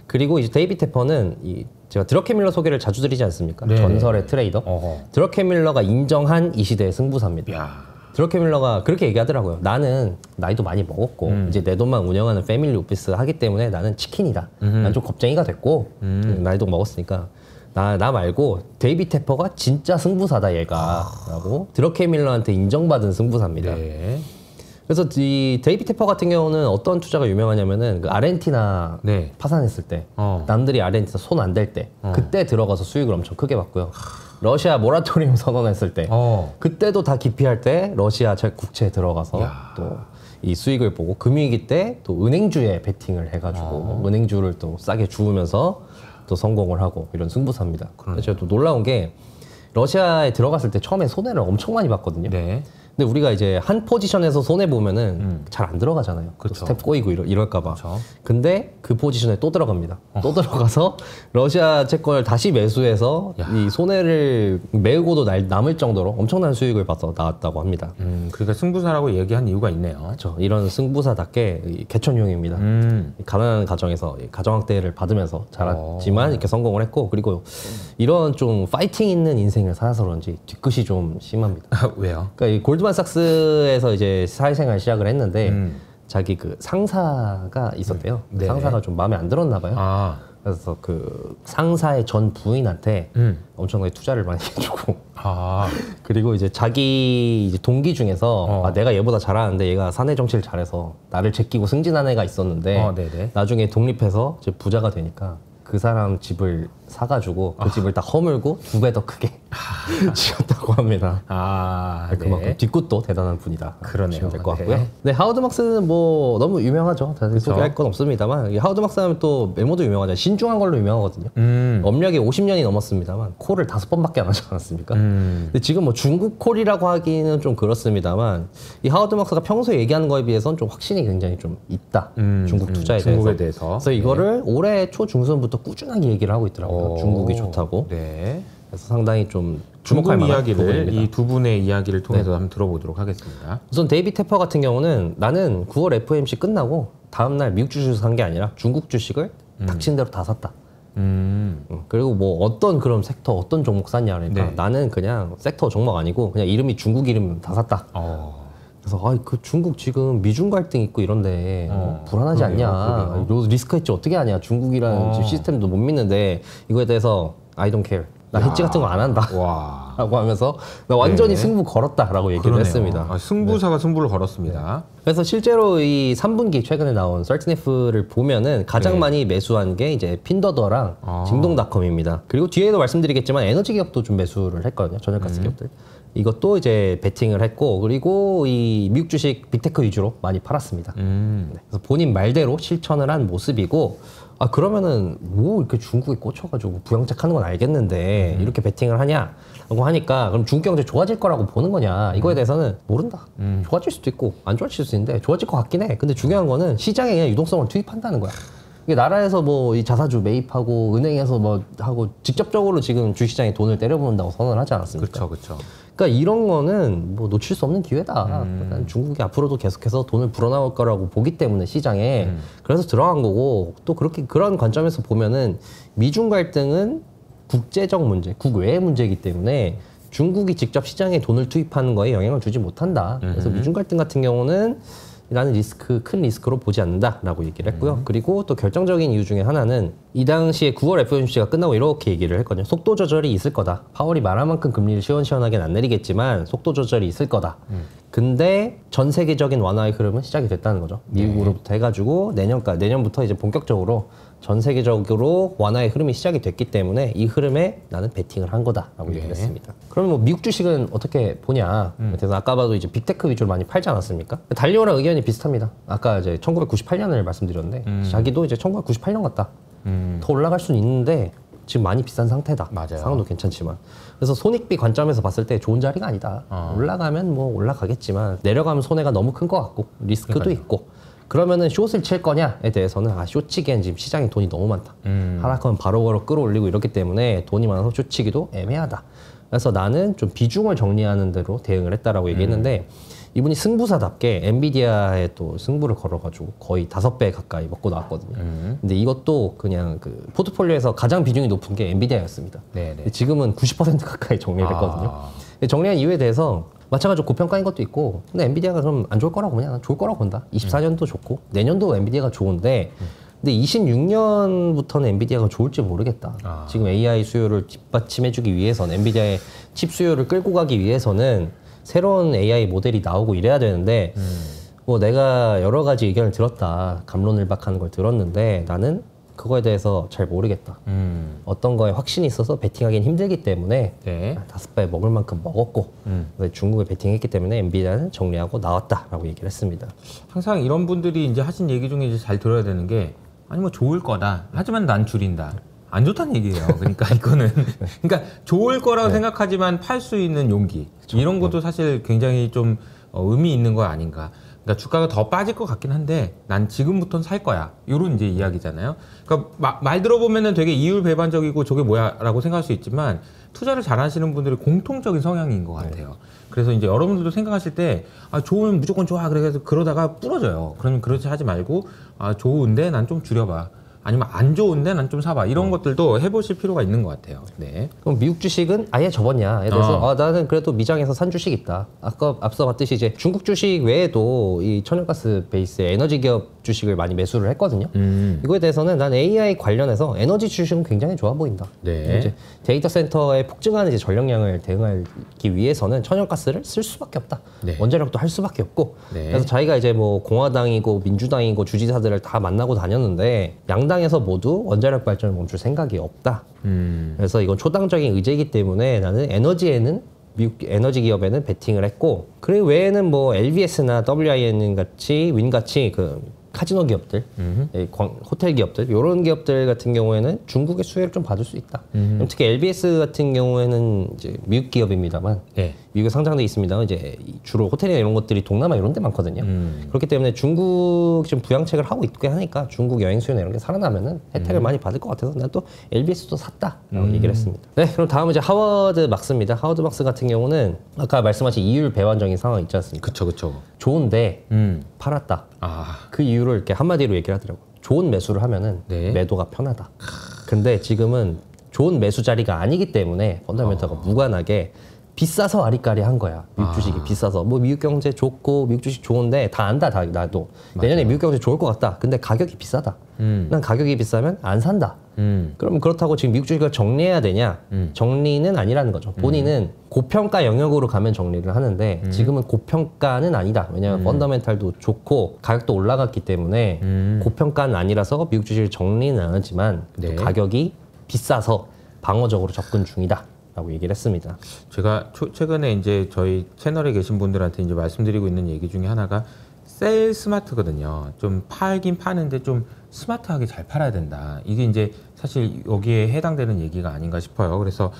그리고 이제 데이빗 테퍼는 제가 드러케 밀러 소개를 자주 드리지 않습니까? 네. 전설의 트레이더. 드러케 밀러가 인정한 이 시대의 승부사입니다. 야. 드러케 밀러가 그렇게 얘기하더라고요. 나는 나이도 많이 먹었고 이제 내 돈만 운영하는 패밀리 오피스 하기 때문에 나는 치킨이다. 난 좀 겁쟁이가 됐고 나이도 먹었으니까 나 말고 데이빗 테퍼가 진짜 승부사다 얘가 라고 드러케 밀러한테 인정받은 승부사입니다. 네. 그래서 이 데이빗 테퍼 같은 경우는 어떤 투자가 유명하냐면은 그 아르헨티나 네. 파산했을 때 남들이 아르헨티나 손 안 댈 때 그때 들어가서 수익을 엄청 크게 봤고요. 러시아 모라토리움 선언했을 때 그때도 다 기피할 때 러시아 국채에 들어가서 또 이 수익을 보고 금융위기 때 또 은행주에 베팅을 해가지고 은행주를 또 싸게 주우면서 또 성공을 하고 이런 승부사입니다. 제가 또 놀라운 게 러시아에 들어갔을 때 처음에 손해를 엄청 많이 봤거든요. 네. 근데 우리가 이제 한 포지션에서 손해 보면은 잘 안 들어가잖아요. 그쵸. 스텝 꼬이고 이럴까봐. 그쵸. 근데 그 포지션에 또 들어갑니다. 또 들어가서 러시아 채권을 다시 매수해서 이 손해를 메우고도 남을 정도로 엄청난 수익을 봐서 나왔다고 합니다. 그러니까 승부사라고 얘기한 이유가 있네요. 그렇죠. 이런 승부사답게 개천용입니다. 가난한 가정에서 가정학대를 받으면서 자랐지만 이렇게 성공을 했고 그리고 이런 좀 파이팅 있는 인생을 살아서 그런지 뒤끝이 좀 심합니다. 왜요? 그러니까 이 골드만삭스에서 이제 사회생활 시작을 했는데 자기 그 상사가 있었대요. 네. 상사가 좀 마음에 안 들었나 봐요. 그래서 그 상사의 전 부인한테 엄청나게 투자를 많이 해주고 그리고 이제 자기 이제 동기 중에서 내가 얘보다 잘하는데 얘가 사내 정치를 잘해서 나를 제끼고 승진한 애가 있었는데 나중에 독립해서 이제 부자가 되니까 그 사람 집을 사가지고 그 집을 다 허물고 2배 더 크게 지었다고 합니다. 그만큼 뒤끝도 대단한 분이다. 그러네요. 될 것 같고요. 네, 하워드 막스는 뭐 너무 유명하죠. 다들 소개할 건 없습니다만 하워드 막스 하면 또 메모도 유명하죠. 신중한 걸로 유명하거든요. 업력이 50년이 넘었습니다만 콜을 5번밖에 안 하지 않았습니까? 근데 지금 뭐 중국 콜이라고 하기는 좀 그렇습니다만 이 하워드 막스가 평소에 얘기하는 거에 비해서는 좀 확신이 굉장히 좀 있다. 중국 투자에 대해서. 그래서 이거를 올해 초 중순부터 꾸준하게 얘기를 하고 있더라고요. 중국이 좋다고. 그래서 상당히 좀 주목할 만한 이야기를 이 두 분의 이야기를 통해서 한번 들어보도록 하겠습니다. 우선 데이비 테퍼 같은 경우는 나는 9월 FOMC 끝나고 다음날 미국 주식을 산 게 아니라 중국 주식을 닥친 대로 다 샀다. 그리고 뭐 어떤 그런 섹터 어떤 종목 샀냐 그러니까 나는 그냥 섹터 종목 아니고 그냥 이름이 중국 이름 다 샀다. 그래서 그 중국 지금 미중 갈등 있고 이런데 불안하지 않냐. 리스크 헤지 어떻게 하냐. 중국이라는 시스템도 못 믿는데 이거에 대해서 I don't care. 나 헤지 같은 거 안 한다. 라고 하면서 나 완전히 승부 걸었다라고 얘기를 했습니다. 승부사가 승부를 걸었습니다. 그래서 실제로 이 3분기 최근에 나온 설트네프를 보면은 가장 많이 매수한 게 이제 핀더더랑 징동닷컴입니다. 그리고 뒤에도 말씀드리겠지만 에너지 기업도 좀 매수를 했거든요. 전력가스 기업들. 이것도 이제 베팅을 했고 그리고 이 미국 주식 빅테크 위주로 많이 팔았습니다. 그래서 본인 말대로 실천을 한 모습이고 그러면은 뭐 이렇게 중국에 꽂혀가지고 부양책하는 건 알겠는데 이렇게 베팅을 하냐라고 하니까 그럼 중국 경제 좋아질 거라고 보는 거냐 이거에 대해서는 모른다. 좋아질 수도 있고 안 좋아질 수도 있는데 좋아질 것 같긴 해. 근데 중요한 거는 시장에 그냥 유동성을 투입한다는 거야. 이게 나라에서 뭐 이 자사주 매입하고 은행에서 뭐 하고 직접적으로 지금 주식시장에 돈을 때려부은다고 선언을 하지 않았습니까? 그렇죠. 그러니까 이런 거는 뭐 놓칠 수 없는 기회다. 중국이 앞으로도 계속해서 돈을 불어넣을 거라고 보기 때문에 시장에 그래서 들어간 거고 또 그렇게 그런 관점에서 보면은 미중 갈등은 국제적 문제, 국외의 문제이기 때문에 중국이 직접 시장에 돈을 투입하는 거에 영향을 주지 못한다. 그래서 미중 갈등 같은 경우는 나는 큰 리스크로 보지 않는다라고 얘기를 했고요. 그리고 또 결정적인 이유 중에 하나는 이 당시에 9월 FOMC가 끝나고 이렇게 얘기를 했거든요. 속도 조절이 있을 거다. 파월이 말한 만큼 금리를 시원시원하게 안 내리겠지만 속도 조절이 있을 거다. 근데 전 세계적인 완화의 흐름은 시작이 됐다는 거죠. 미국으로부터 해가지고 내년부터 이제 본격적으로 전 세계적으로 완화의 흐름이 시작이 됐기 때문에 이 흐름에 나는 베팅을 한 거다라고 얘기를 했습니다. 그러면 뭐 미국 주식은 어떻게 보냐? 그래서 아까 봐도 이제 빅테크 위주로 많이 팔지 않았습니까? 달리오랑 의견이 비슷합니다. 아까 이제 1998년을 말씀드렸는데 자기도 이제 1998년 같다. 더 올라갈 수는 있는데 지금 많이 비싼 상태다. 맞아요. 상황도 괜찮지만. 그래서 손익비 관점에서 봤을 때 좋은 자리가 아니다. 올라가면 뭐 올라가겠지만 내려가면 손해가 너무 큰 것 같고 리스크도 있고 그러면은 숏을 칠 거냐에 대해서는 숏 치기엔 지금 시장에 돈이 너무 많다. 하락하면 바로바로 끌어올리고 이렇기 때문에 돈이 많아서 숏 치기도 애매하다. 그래서 나는 좀 비중을 정리하는 대로 대응을 했다라고 얘기했는데 이분이 승부사답게 엔비디아에 또 승부를 걸어가지고 거의 5배 가까이 먹고 나왔거든요. 근데 이것도 그냥 그 포트폴리오에서 가장 비중이 높은 게 엔비디아였습니다. 근데 지금은 90% 가까이 정리를 했거든요. 정리한 이유에 대해서 마찬가지로 고평가인 것도 있고 근데 엔비디아가 그럼 안 좋을 거라고 보냐? 난 좋을 거라고 본다. 24년도 좋고 내년도 엔비디아가 좋은데 근데 26년부터는 엔비디아가 좋을지 모르겠다. 지금 AI 수요를 뒷받침해주기 위해서는 엔비디아의 칩 수요를 끌고 가기 위해서는 새로운 AI 모델이 나오고 이래야 되는데 뭐 내가 여러 가지 의견을 들었다. 갑론을박하는 걸 들었는데 나는 그거에 대해서 잘 모르겠다. 어떤 거에 확신이 있어서 베팅하기는 힘들기 때문에 5배 먹을 만큼 먹었고 중국에 베팅했기 때문에 엔비디아는 정리하고 나왔다라고 얘기를 했습니다. 항상 이런 분들이 이제 하신 얘기 중에 이제 잘 들어야 되는 게 아니 뭐 좋을 거다. 하지만 난 줄인다. 안 좋다는 얘기예요. 그러니까 이거는 그러니까 좋을 거라고 생각하지만 팔 수 있는 용기 이런 것도 사실 굉장히 좀 의미 있는 거 아닌가. 그러니까 주가가 더 빠질 것 같긴 한데 난 지금부터는 살 거야. 이런 이제 이야기잖아요. 그러니까 말 들어보면은 되게 이율배반적이고 저게 뭐야라고 생각할 수 있지만 투자를 잘하시는 분들의 공통적인 성향인 것 같아요. 그래서 이제 여러분들도 생각하실 때 좋으면 무조건 좋아 그래서 그러다가 부러져요. 그러면 그렇지 하지 말고 좋은데 난 좀 줄여봐. 아니면 안 좋은데 난 좀 사봐. 이런 것들도 해보실 필요가 있는 것 같아요. 그럼 미국 주식은 아예 접었냐에 대해서 나는 그래도 미장에서 산 주식 있다. 아까 앞서 봤듯이 이제 중국 주식 외에도 이 천연가스 베이스의 에너지 기업 주식을 많이 매수를 했거든요. 이거에 대해서는 난 AI 관련해서 에너지 주식은 굉장히 좋아 보인다. 네. 이제 데이터 센터에 폭증하는 이제 전력량을 대응하기 위해서는 천연가스를 쓸 수밖에 없다. 네. 원자력도 할 수밖에 없고. 네. 그래서 자기가 이제 뭐 공화당이고 민주당이고 주지사들을 다 만나고 다녔는데 양당에서 모두 원자력 발전을 멈출 생각이 없다. 그래서 이건 초당적인 의제이기 때문에 나는 에너지에는 미국 에너지 기업에는 베팅을 했고, 그 외에는 뭐 LVS나 WIN 같이 윈 같이 그 카지노 기업들, 호텔 기업들, 이런 기업들 같은 경우에는 중국의 수혜를 좀 받을 수 있다. 특히 LBS 같은 경우에는 이제 미국 기업입니다만, 네. 미국에 상장돼 있습니다만 이제 주로 호텔이나 이런 것들이 동남아 이런 데 많거든요. 그렇기 때문에 중국 지금 부양책을 하고 있게 하니까 중국 여행 수요나 이런 게 살아나면은 혜택을 많이 받을 것 같아서 난 또 LBS도 샀다라고 얘기를 했습니다. 네, 그럼 다음은 이제 하워드 막스입니다. 하워드 막스 같은 경우는 아까 말씀하신 이율 배반적인 상황 있지 않습니까? 그쵸. 좋은데 팔았다. 그 이유를 이렇게 한마디로 얘기를 하더라고. 좋은 매수를 하면은 네. 매도가 편하다. 근데 지금은 좋은 매수 자리가 아니기 때문에 펀더멘털과 무관하게 비싸서 아리까리한 거야. 미국 주식이 비싸서. 뭐 미국 경제 좋고 미국 주식 좋은데 다 안다. 나도. 내년에 미국 경제 좋을 것 같다. 근데 가격이 비싸다. 난 가격이 비싸면 안 산다. 그럼 그렇다고 지금 미국 주식을 정리해야 되냐? 정리는 아니라는 거죠. 본인은 고평가 영역으로 가면 정리를 하는데 지금은 고평가는 아니다. 왜냐하면 펀더멘탈도 좋고 가격도 올라갔기 때문에 고평가는 아니라서 미국 주식을 정리는 안 하지만 네. 또 가격이 비싸서 방어적으로 접근 중이다. 라고 얘기를 했습니다. 제가 최근에 이제 저희 채널에 계신 분들한테 이제 말씀드리고 있는 얘기 중에 하나가 셀 스마트거든요. 좀 팔긴 파는데 좀 스마트하게 잘 팔아야 된다. 이게 이제 사실 여기에 해당되는 얘기가 아닌가 싶어요. 그래서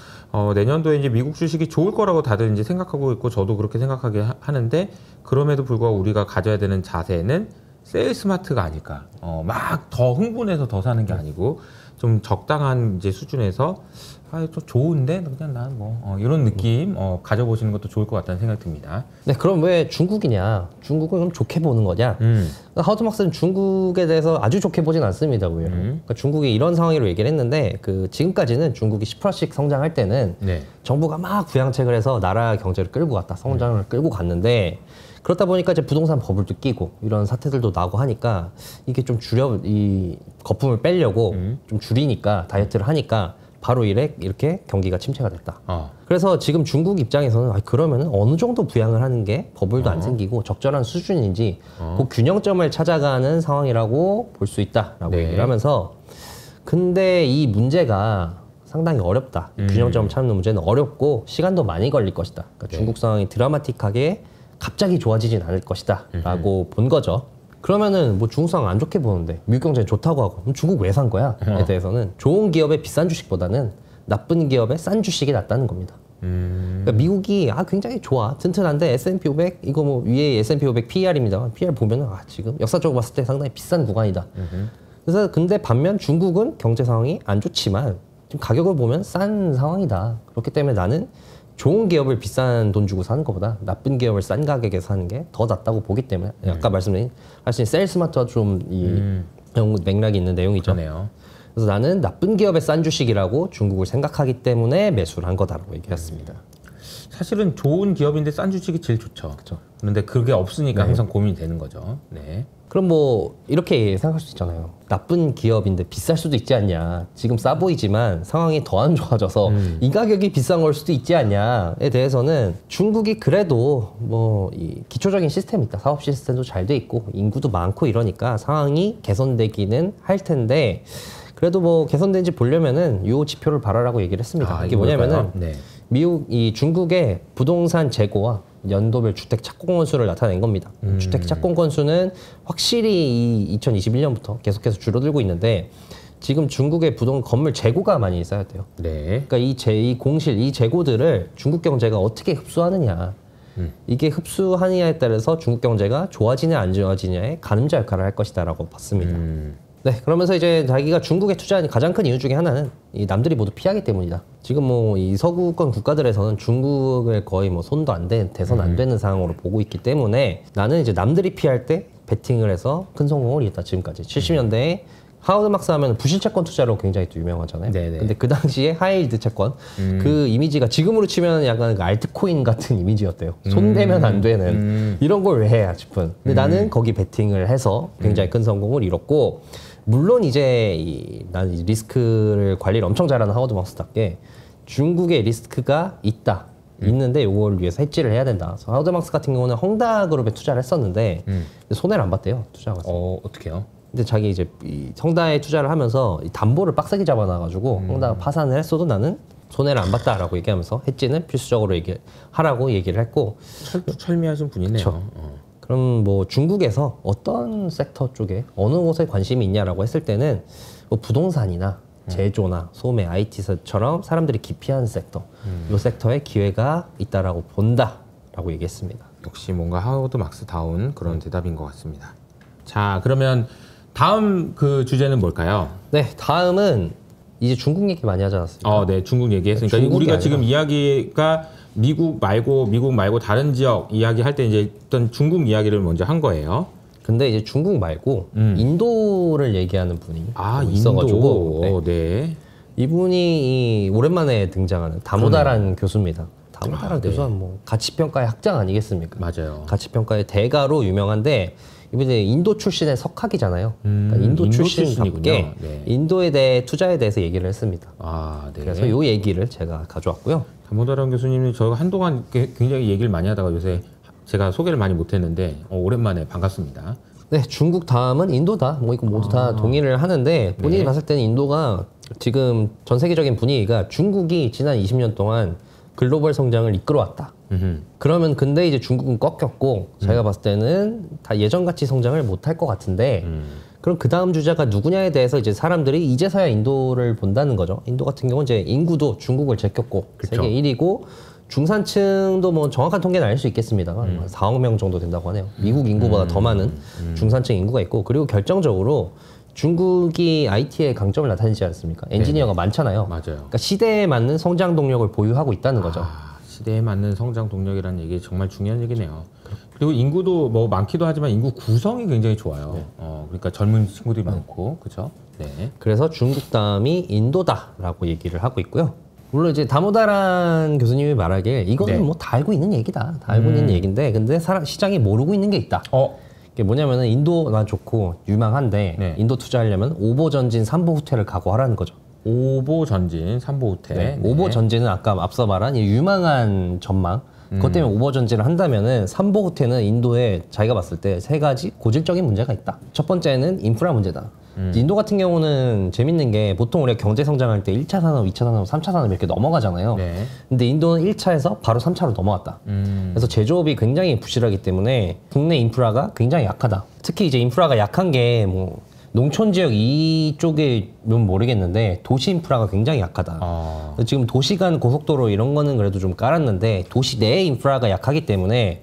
내년도에 이제 미국 주식이 좋을 거라고 다들 이제 생각하고 있고 저도 그렇게 생각하게 하는데 그럼에도 불구하고 우리가 가져야 되는 자세는 셀 스마트가 아닐까. 막 더 흥분해서 더 사는 게 아니고 좀 적당한 이제 수준에서 좀 좋은데 그냥 난 뭐 이런 느낌 가져보시는 것도 좋을 것 같다는 생각이 듭니다. 네, 그럼 왜 중국이냐? 중국을 그럼 좋게 보는 거냐? 하워드 막스는 중국에 대해서 아주 좋게 보진 않습니다, 오히려. 그러니까 중국이 이런 상황으로 얘기를 했는데 지금까지는 중국이 10%씩 성장할 때는 네. 정부가 막 부양책을 해서 나라 경제를 끌고 갔다, 성장을 끌고 갔는데 그렇다 보니까 이제 부동산 버블도 끼고 이런 사태들도 나고 하니까 이게 좀 이 거품을 빼려고 좀 줄이니까 다이어트를 하니까 바로 이렇게 경기가 침체가 됐다. 그래서 지금 중국 입장에서는 그러면 어느 정도 부양을 하는 게 버블도 안 생기고 적절한 수준인지 그 균형점을 찾아가는 상황이라고 볼 수 있다라고 네. 얘기를 하면서 근데 이 문제가 상당히 어렵다. 균형점을 찾는 문제는 어렵고 시간도 많이 걸릴 것이다. 그러니까 네. 중국 상황이 드라마틱하게 갑자기 좋아지진 않을 것이다 라고 본 거죠. 그러면은 뭐 중국 상황 안 좋게 보는데 미국 경제는 좋다고 하고 그럼 중국 왜 산 거야? 에 대해서는 좋은 기업의 비싼 주식보다는 나쁜 기업의 싼 주식이 낫다는 겁니다. 그러니까 미국이 굉장히 좋아 튼튼한데 S&P 500 이거 뭐 위에 S&P 500 PER입니다만 PER 보면은 지금 역사적으로 봤을 때 상당히 비싼 구간이다. 그래서 근데 반면 중국은 경제 상황이 안 좋지만 지금 가격을 보면 싼 상황이다. 그렇기 때문에 나는 좋은 기업을 비싼 돈 주고 사는 것보다 나쁜 기업을 싼 가격에 사는 게 더 낫다고 보기 때문에 아까 말씀드린 사실 셀스마트와 좀 이 맥락이 있는 내용이죠. 그러네요. 그래서 나는 나쁜 기업의 싼 주식이라고 중국을 생각하기 때문에 매수를 한 거다라고 얘기했습니다. 사실은 좋은 기업인데 싼 주식이 제일 좋죠. 그렇죠. 그런데 그게 없으니까 항상 고민이 되는 거죠. 네. 그럼 뭐 이렇게 생각할 수 있잖아요. 나쁜 기업인데 비쌀 수도 있지 않냐. 지금 싸 보이지만 상황이 더 안 좋아져서 이 가격이 비싼 걸 수도 있지 않냐에 대해서는 중국이 그래도 뭐 이 기초적인 시스템이 있다. 사업 시스템도 잘 돼 있고 인구도 많고 이러니까 상황이 개선되기는 할 텐데 그래도 뭐 개선된지 보려면은 요 지표를 봐라라고 얘기를 했습니다. 이게 뭐냐면은 중국의 부동산 재고와 연도별 주택 착공 건수를 나타낸 겁니다. 주택 착공 건수는 확실히 2021년부터 계속해서 줄어들고 있는데 지금 중국의 건물 재고가 많이 있어야 돼요. 네. 그러니까 이 재고들을 중국 경제가 어떻게 흡수하느냐. 이게 흡수하느냐에 따라서 중국 경제가 좋아지냐 안 좋아지냐의 가늠자 역할을 할 것이다라고 봤습니다. 네, 그러면서 이제 자기가 중국에 투자한 가장 큰 이유 중에 하나는 이 남들이 모두 피하기 때문이다. 지금 뭐 이 서구권 국가들에서는 중국을 거의 뭐 손도 안 된, 대선 안 되는 상황으로 보고 있기 때문에 나는 이제 남들이 피할 때 베팅을 해서 큰 성공을 이뤘다. 지금까지 70년대에 하워드 막스 하면 부실 채권 투자로 굉장히 또 유명하잖아요. 네네. 근데 그 당시에 하이힐드 채권 그 이미지가 지금으로 치면 약간 그 알트코인 같은 이미지였대요. 손대면 안 되는 이런 걸 왜 해야 싶은. 근데 나는 거기 베팅을 해서 굉장히 큰 성공을 이뤘고, 물론 이제 나는 리스크를 관리를 엄청 잘하는 하워드 막스답게 중국의 리스크가 있는데 이걸 위해서 해지를 해야 된다. 그래서 하워드 막스 같은 경우는 헝다그룹에 투자를 했었는데 손해를 안 봤대요. 투자가. 어떻게요? 근데 자기 이제 이 헝다에 투자를 하면서 이 담보를 빡세게 잡아놔가지고 헝다가 파산을 했어도 나는 손해를 안 봤다라고 얘기하면서 해지는 필수적으로 하라고 얘기를 했고. 철미하신 분이네요. 그럼 뭐 중국에서 어떤 섹터 쪽에 어느 곳에 관심이 있냐라고 했을 때는 뭐 부동산이나 제조나 소매, IT처럼 사람들이 기피하는 섹터, 이 섹터에 기회가 있다라고 본다라고 얘기했습니다. 역시 뭔가 하워드 막스다운 그런 대답인 것 같습니다. 자, 그러면 다음 그 주제는 뭘까요? 네, 다음은 이제 중국 얘기 많이 하지 않았습니까? 네, 중국 얘기했으니까 우리가 아니라. 지금 이야기가 미국 말고 다른 지역 이야기 할 때 이제 어떤 중국 이야기를 먼저 한 거예요. 근데 이제 중국 말고 인도를 얘기하는 분이 있어가지고 인도. 네. 이분이 오랜만에 등장하는 다모다란 교수입니다. 다모다란 교수는 뭐 가치평가의 학장 아니겠습니까? 맞아요. 가치평가의 대가로 유명한데 이분이 인도 출신의 석학이잖아요. 그러니까 인도 출신답게 인도에 대해 투자에 대해서 얘기를 했습니다. 네. 그래서 이 얘기를 제가 가져왔고요. 다모다란 교수님이 저희가 한동안 굉장히 얘기를 많이 하다가 요새 제가 소개를 많이 못했는데 오랜만에 반갑습니다. 네, 중국 다음은 인도다. 뭐 이거 모두 다 동의를 하는데 본인이 봤을 때는 인도가 지금 전 세계적인 분위기가 중국이 지난 20년 동안 글로벌 성장을 이끌어왔다. 그러면 근데 이제 중국은 꺾였고 제가 봤을 때는 다 예전같이 성장을 못할 것 같은데 그럼 그 다음 주자가 누구냐에 대해서 이제 사람들이 이제서야 인도를 본다는 거죠. 인도 같은 경우는 이제 인구도 중국을 제꼈고 그쵸. 세계 1위고 중산층도 뭐 정확한 통계는 아닐 수 있겠습니다만 4억 명 정도 된다고 하네요. 미국 인구보다 더 많은 중산층 인구가 있고, 그리고 결정적으로 중국이 IT에 강점을 나타내지 않습니까? 엔지니어가 많잖아요. 맞아요. 그러니까 시대에 맞는 성장 동력을 보유하고 있다는 거죠. 시대에 맞는 성장 동력이라는 얘기 정말 중요한 얘기네요. 그리고 인구도 뭐 많기도 하지만 인구 구성이 굉장히 좋아요. 그러니까 젊은 친구들이 많고, 그렇죠? 네. 그래서 중국 다음이 인도다라고 얘기를 하고 있고요. 물론 이제 다모다란 교수님이 말하길 이거는 뭐 다 알고 있는 얘기다. 다 알고 있는 얘기인데, 근데 시장이 모르고 있는 게 있다. 그게 뭐냐면은 인도가 좋고 유망한데 인도 투자하려면 오보 전진 삼보 후퇴를 각오하라는 거죠. 오보 전진 삼보 후퇴. 오보 전진은 아까 앞서 말한 이 유망한 전망. 그것 때문에 오버 전진을 한다면은 삼보 후퇴는 인도에 자기가 봤을 때 세 가지 고질적인 문제가 있다. 첫 번째는 인프라 문제다. 인도 같은 경우는 재밌는 게 보통 우리가 경제 성장할 때 1차 산업, 2차 산업, 3차 산업 이렇게 넘어가잖아요. 근데 인도는 1차에서 바로 3차로 넘어왔다. 그래서 제조업이 굉장히 부실하기 때문에 국내 인프라가 굉장히 약하다. 특히 이제 인프라가 약한 게 뭐 농촌 지역 이쪽이면 모르겠는데 도시 인프라가 굉장히 약하다. 지금 도시 간 고속도로 이런 거는 그래도 좀 깔았는데 도시 내 인프라가 약하기 때문에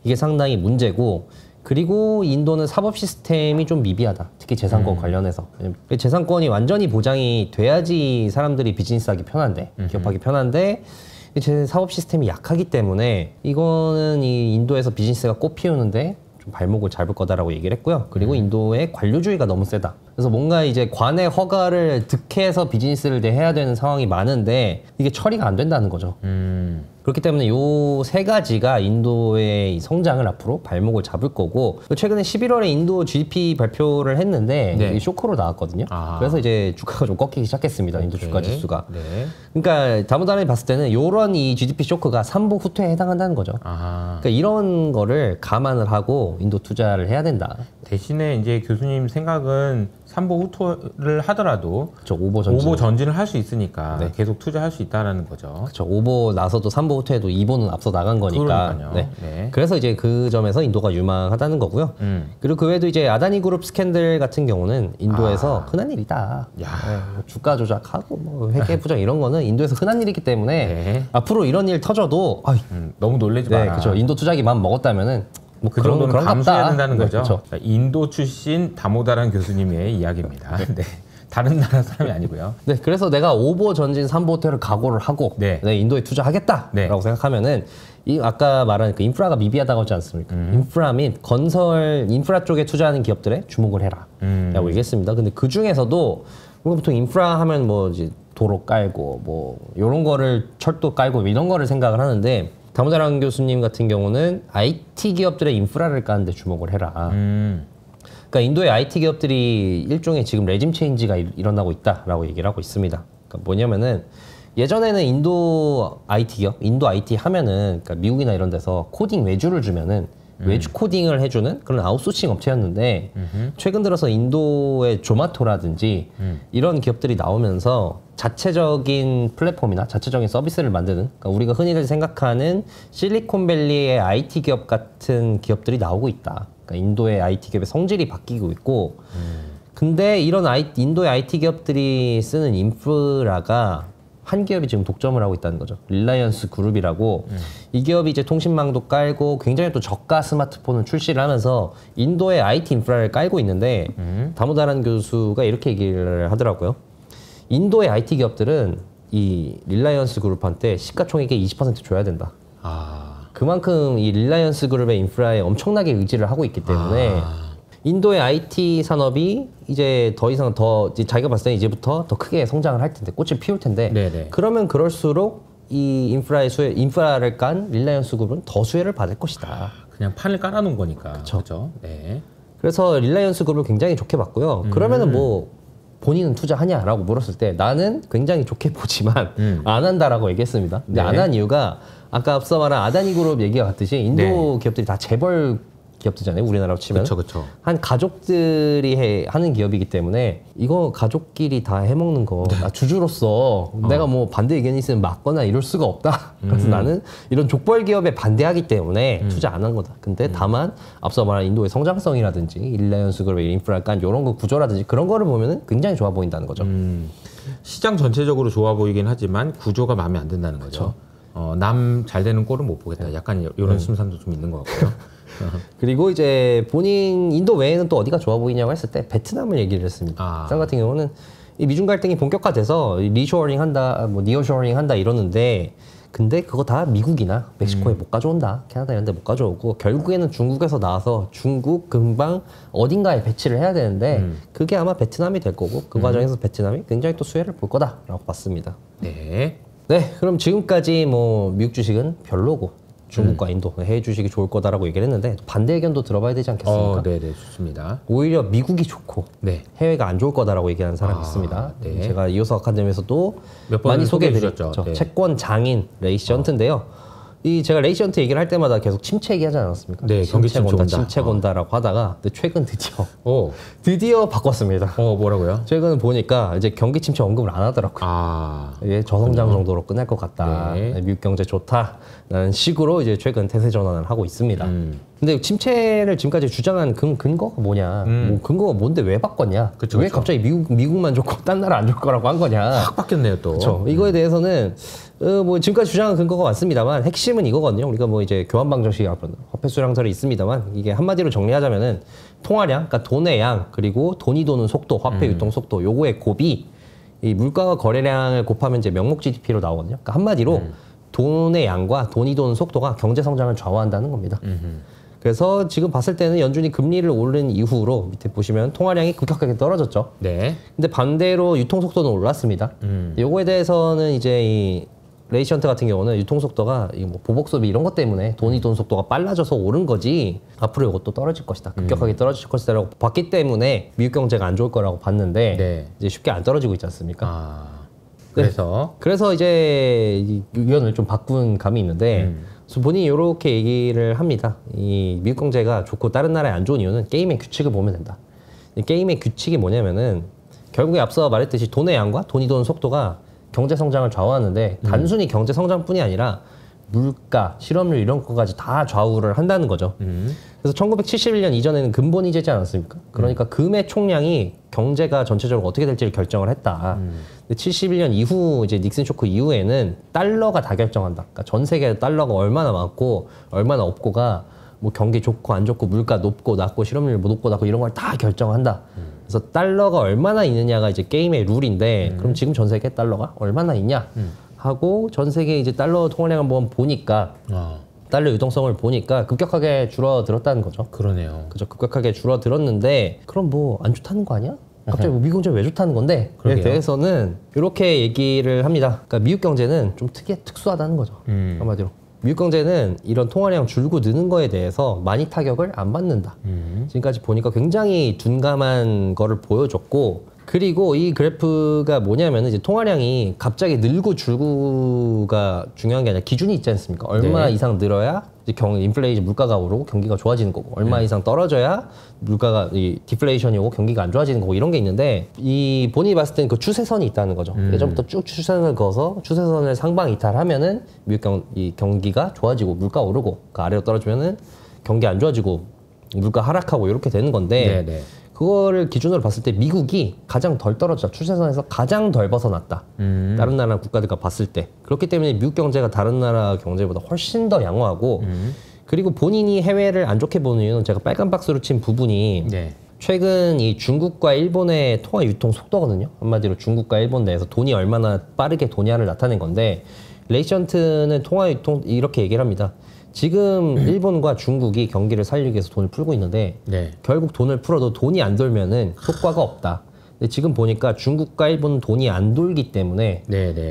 이게 상당히 문제고, 그리고 인도는 사법 시스템이 좀 미비하다. 특히 재산권 관련해서. 재산권이 완전히 보장이 돼야지 사람들이 비즈니스하기 편한데, 기업하기 편한데 제 사법 시스템이 약하기 때문에 이거는 이 인도에서 비즈니스가 꽃 피우는데 좀 발목을 잡을 거다라고 얘기를 했고요. 그리고 인도의 관료주의가 너무 세다. 그래서 뭔가 이제 관의 허가를 득해서 비즈니스를 해야 되는 상황이 많은데 이게 처리가 안 된다는 거죠. 그렇기 때문에 요 세 가지가 인도의 성장을 앞으로 발목을 잡을 거고, 최근에 11월에 인도 GDP 발표를 했는데 이게 쇼크로 나왔거든요. 그래서 이제 주가가 좀 꺾이기 시작했습니다. 인도 주가 지수가. 그러니까 다모다란이 봤을 때는 요런 이 GDP 쇼크가 삼보 후퇴에 해당한다는 거죠. 그러니까 이런 거를 감안을 하고 인도 투자를 해야 된다. 대신에 이제 교수님 생각은 삼보 후퇴를 하더라도 오보 전진을 할 수 있으니까 계속 투자할 수 있다라는 거죠. 그렇죠. 오보 나서도 삼보 후퇴해도 2보는 앞서 나간 거니까. 그래서 이제 그 점에서 인도가 유망하다는 거고요. 그리고 그 외에도 이제 아다니 그룹 스캔들 같은 경우는 인도에서 흔한 일이다. 주가 조작하고 뭐 회계 부정 이런 거는 인도에서 흔한 일이기 때문에 앞으로 이런 일 터져도 너무 놀라지 마라. 그렇죠. 인도 투자기 마음 먹었다면은 뭐 그 정도는 감수해야 된다는 거죠. 그렇죠. 인도 출신 다모다란 교수님의 이야기입니다. 다른 나라 사람이 아니고요. 네, 그래서 내가 5보 전진 3보 호텔을 각오를 하고 네. 인도에 투자하겠다라고 네. 생각하면은 이 아까 말한 그 인프라가 미비하다고 하지 않습니까? 인프라 및 건설 인프라 쪽에 투자하는 기업들에 주목을 해라라고 얘기했습니다. 근데 그 중에서도 우리가 보통 인프라 하면 뭐 이제 도로 깔고 뭐 이런 거를 철도 깔고 이런 거를 생각을 하는데 다모다란 교수님 같은 경우는 IT 기업들의 인프라를 까는데 주목을 해라. 그러니까 인도의 IT 기업들이 일종의 지금 레짐 체인지가 일어나고 있다라고 얘기를 하고 있습니다. 그러니까 뭐냐면은 예전에는 인도 IT 기업, 인도 IT 하면은 그러니까 미국이나 이런 데서 코딩 외주를 주면은 외주 코딩을 해주는 그런 아웃소싱 업체였는데 최근 들어서 인도의 조마토라든지 이런 기업들이 나오면서 자체적인 플랫폼이나 자체적인 서비스를 만드는 그러니까 우리가 흔히들 생각하는 실리콘밸리의 IT 기업 같은 기업들이 나오고 있다. 그러니까 인도의 IT 기업의 성질이 바뀌고 있고 근데 이런 인도의 IT 기업들이 쓰는 인프라가 한 기업이 지금 독점을 하고 있다는 거죠. 릴라이언스 그룹이라고 이 기업이 이제 통신망도 깔고 굉장히 또 저가 스마트폰을 출시를 하면서 인도의 IT 인프라를 깔고 있는데 다모다란 교수가 이렇게 얘기를 하더라고요. 인도의 IT 기업들은 이 릴라이언스 그룹한테 시가총액의 20% 줘야 된다. 그만큼 이 릴라이언스 그룹의 인프라에 엄청나게 의지를 하고 있기 때문에 인도의 IT 산업이 이제 더 이상 이제 자기가 봤을 때 이제부터 더 크게 성장을 할 텐데 꽃을 피울 텐데 네네. 그러면 그럴수록 이 인프라를 깐 릴라이언스 그룹은 더 수혜를 받을 것이다. 그냥 판을 깔아놓은 거니까. 그렇죠. 네. 그래서 릴라이언스 그룹을 굉장히 좋게 봤고요. 그러면은 뭐 본인은 투자하냐라고 물었을 때 나는 굉장히 좋게 보지만 안 한다라고 얘기했습니다. 근데 네. 안 한 이유가 아까 앞서 말한 아다니 그룹 얘기가 같듯이 인도 네. 기업들이 다 재벌 기업들잖아요. 우리나라로 치면 그쵸. 한 가족들이 하는 기업이기 때문에 이거 가족끼리 다 해먹는 거 나 주주로서 내가 뭐 반대 의견이 있으면 맞거나 이럴 수가 없다. 그래서 나는 이런 족벌 기업에 반대하기 때문에 투자 안 한 거다. 근데 다만 앞서 말한 인도의 성장성이라든지 릴라이언스 그룹의 인프라 간 이런 거 구조라든지 그런 거를 보면은 굉장히 좋아 보인다는 거죠. 시장 전체적으로 좋아 보이긴 하지만 구조가 마음에 안 든다는 거죠. 남 잘 되는 꼴은 못 보겠다. 약간 이런 심산도 좀 있는 것 같고요. 그리고 이제 본인 인도 외에는 또 어디가 좋아 보이냐고 했을 때 베트남을 얘기를 했습니다. 베트남 같은 경우는 이 미중 갈등이 본격화돼서 리쇼어링 한다, 뭐 니어쇼어링 한다 이러는데 근데 그거 다 미국이나 멕시코에 못 가져온다. 캐나다 이런 데 못 가져오고 결국에는 중국에서 나와서 중국 근방 어딘가에 배치를 해야 되는데 그게 아마 베트남이 될 거고 그 과정에서 베트남이 굉장히 또 수혜를 볼 거다라고 봤습니다. 네. 네, 그럼 지금까지 뭐 미국 주식은 별로고 중국과 인도 해외 주식이 좋을 거다라고 얘기를 했는데 반대 의견도 들어봐야 되지 않겠습니까? 네네 좋습니다. 오히려 미국이 좋고 네. 해외가 안 좋을 거다라고 얘기하는 사람이 있습니다. 네. 제가 이호석 아카데미에서도 많이 소개해드렸죠. 네. 채권 장인 레이시 헌트인데요. 제가 레이시 헌트 얘기를 할 때마다 계속 침체 얘기하지 않았습니까? 네, 침체 온다, 침체 온다라고 하다가 근데 최근 드디어 바꿨습니다. 뭐라고요? 최근 보니까 이제 경기 침체 언급을 안 하더라고요. 이게 저성장 정도로 끝날 것 같다. 네. 미국 경제 좋다라는 식으로 이제 최근 태세 전환을 하고 있습니다. 근데 침체를 지금까지 주장한 근거가 뭐냐? 뭐 근거가 뭔데 왜 바꿨냐? 왜 갑자기 미국만 좋고 딴 나라 안 좋을 거라고 한 거냐? 확 바뀌었네요 또. 그렇죠. 이거에 대해서는 뭐 지금까지 주장한 근거가 많습니다만 핵심은 이거거든요. 우리가 뭐 이제 교환 방정식 화폐 수량설이 있습니다만 이게 한마디로 정리하자면은 통화량, 그러니까 돈의 양 그리고 돈이 도는 속도, 화폐 유통 속도 요거의 곱이 이 물가와 거래량을 곱하면 이제 명목 GDP로 나오거든요. 그러니까 한마디로 돈의 양과 돈이 도는 속도가 경제 성장을 좌우한다는 겁니다. 그래서 지금 봤을 때는 연준이 금리를 오른 이후로 밑에 보시면 통화량이 급격하게 떨어졌죠. 네. 근데 반대로 유통 속도는 올랐습니다. 요거에 대해서는 이제 이 레이시언트 같은 경우는 유통 속도가 뭐 보복 소비 이런 것 때문에 돈이 도는 속도가 빨라져서 오른 거지 앞으로 이것도 떨어질 것이다. 급격하게 떨어질 것이다라고 봤기 때문에 미국 경제가 안 좋을 거라고 봤는데 네. 이제 쉽게 안 떨어지고 있지 않습니까? 그래서 이제 의견을 좀 바꾼 감이 있는데 그래서 본인이 이렇게 얘기를 합니다. 이 미국 경제가 좋고 다른 나라에 안 좋은 이유는 게임의 규칙을 보면 된다. 이 게임의 규칙이 뭐냐면은 결국에 앞서 말했듯이 돈의 양과 돈이 도는 속도가 경제 성장을 좌우하는데 단순히 경제 성장뿐이 아니라 물가, 실업률 이런 것까지 다 좌우를 한다는 거죠. 그래서 1971년 이전에는 근본이제지 않았습니까? 그러니까 금의 총량이 경제가 전체적으로 어떻게 될지를 결정을 했다. 근데 71년 이후 이제 닉슨 쇼크 이후에는 달러가 다 결정한다. 그러니까 전 세계 달러가 얼마나 많고 얼마나 없고가 뭐 경기 좋고 안 좋고 물가 높고 낮고 실업률 높고 낮고 이런 걸 다 결정한다. 그래서 달러가 얼마나 있느냐가 이제 게임의 룰인데 그럼 지금 전 세계 달러가 얼마나 있냐 하고 전 세계 이제 달러 통화량 한번 보니까 달러 유동성을 보니까 급격하게 줄어들었다는 거죠. 그러네요. 그죠. 급격하게 줄어들었는데 그럼 뭐 안 좋다는 거 아니야? 갑자기 뭐 미국 경제 왜 좋다는 건데? 그에 대해서는 이렇게 얘기를 합니다. 그러니까 미국 경제는 좀 특수하다는 거죠. 한마디로. 미국 경제는 이런 통화량 줄고 느는 거에 대해서 많이 타격을 안 받는다. 지금까지 보니까 굉장히 둔감한 거를 보여줬고, 그리고 이 그래프가 뭐냐면은 이제 통화량이 갑자기 늘고 줄고가 중요한 게 아니라 기준이 있지 않습니까? 얼마 이상 늘어야 이제 인플레이션 물가가 오르고 경기가 좋아지는 거고, 얼마 이상 떨어져야 물가가 디플레이션이 오고 경기가 안 좋아지는 거고, 이런 게 있는데 이 본인이 봤을 때는 그 추세선이 있다는 거죠. 예전부터 쭉 추세선을 그어서 추세선을 상방 이탈하면은 이 경기가 좋아지고 물가 오르고, 그 아래로 떨어지면은 경기 안 좋아지고 물가 하락하고 이렇게 되는 건데, 그거를 기준으로 봤을 때 미국이 가장 덜 떨어졌다. 추세선에서 가장 덜 벗어났다. 다른 나라 국가들과 봤을 때. 그렇기 때문에 미국 경제가 다른 나라 경제보다 훨씬 더 양호하고, 그리고 본인이 해외를 안 좋게 보는 이유는 제가 빨간 박스로 친 부분이 최근 이 중국과 일본의 통화 유통 속도거든요. 한마디로 중국과 일본 내에서 돈이 얼마나 빠르게 도냐를 나타낸 건데, 레이션트는 통화 유통 이렇게 얘기를 합니다. 지금 일본과 중국이 경기를 살리기 위해서 돈을 풀고 있는데 결국 돈을 풀어도 돈이 안 돌면은 효과가 없다. 근데 지금 보니까 중국과 일본은 돈이 안 돌기 때문에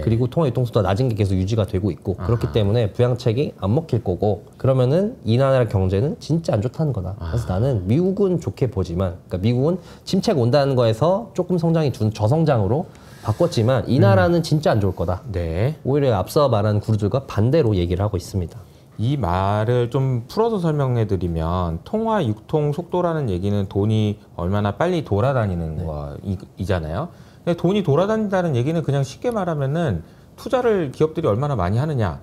그리고 통화 유통수가 낮은 게 계속 유지가 되고 있고, 그렇기 때문에 부양책이 안 먹힐 거고, 그러면은 이 나라 경제는 진짜 안 좋다는 거다. 그래서 나는 미국은 좋게 보지만, 그러니까 미국은 침체가 온다는 거에서 조금 성장이 저성장으로 바꿨지만 이 나라는 진짜 안 좋을 거다. 오히려 앞서 말한 구루들과 반대로 얘기를 하고 있습니다. 이 말을 좀 풀어서 설명해 드리면, 통화 유통 속도라는 얘기는 돈이 얼마나 빨리 돌아다니는 거이잖아요. 근데 돈이 돌아다닌다는 얘기는 그냥 쉽게 말하면은 투자를 기업들이 얼마나 많이 하느냐,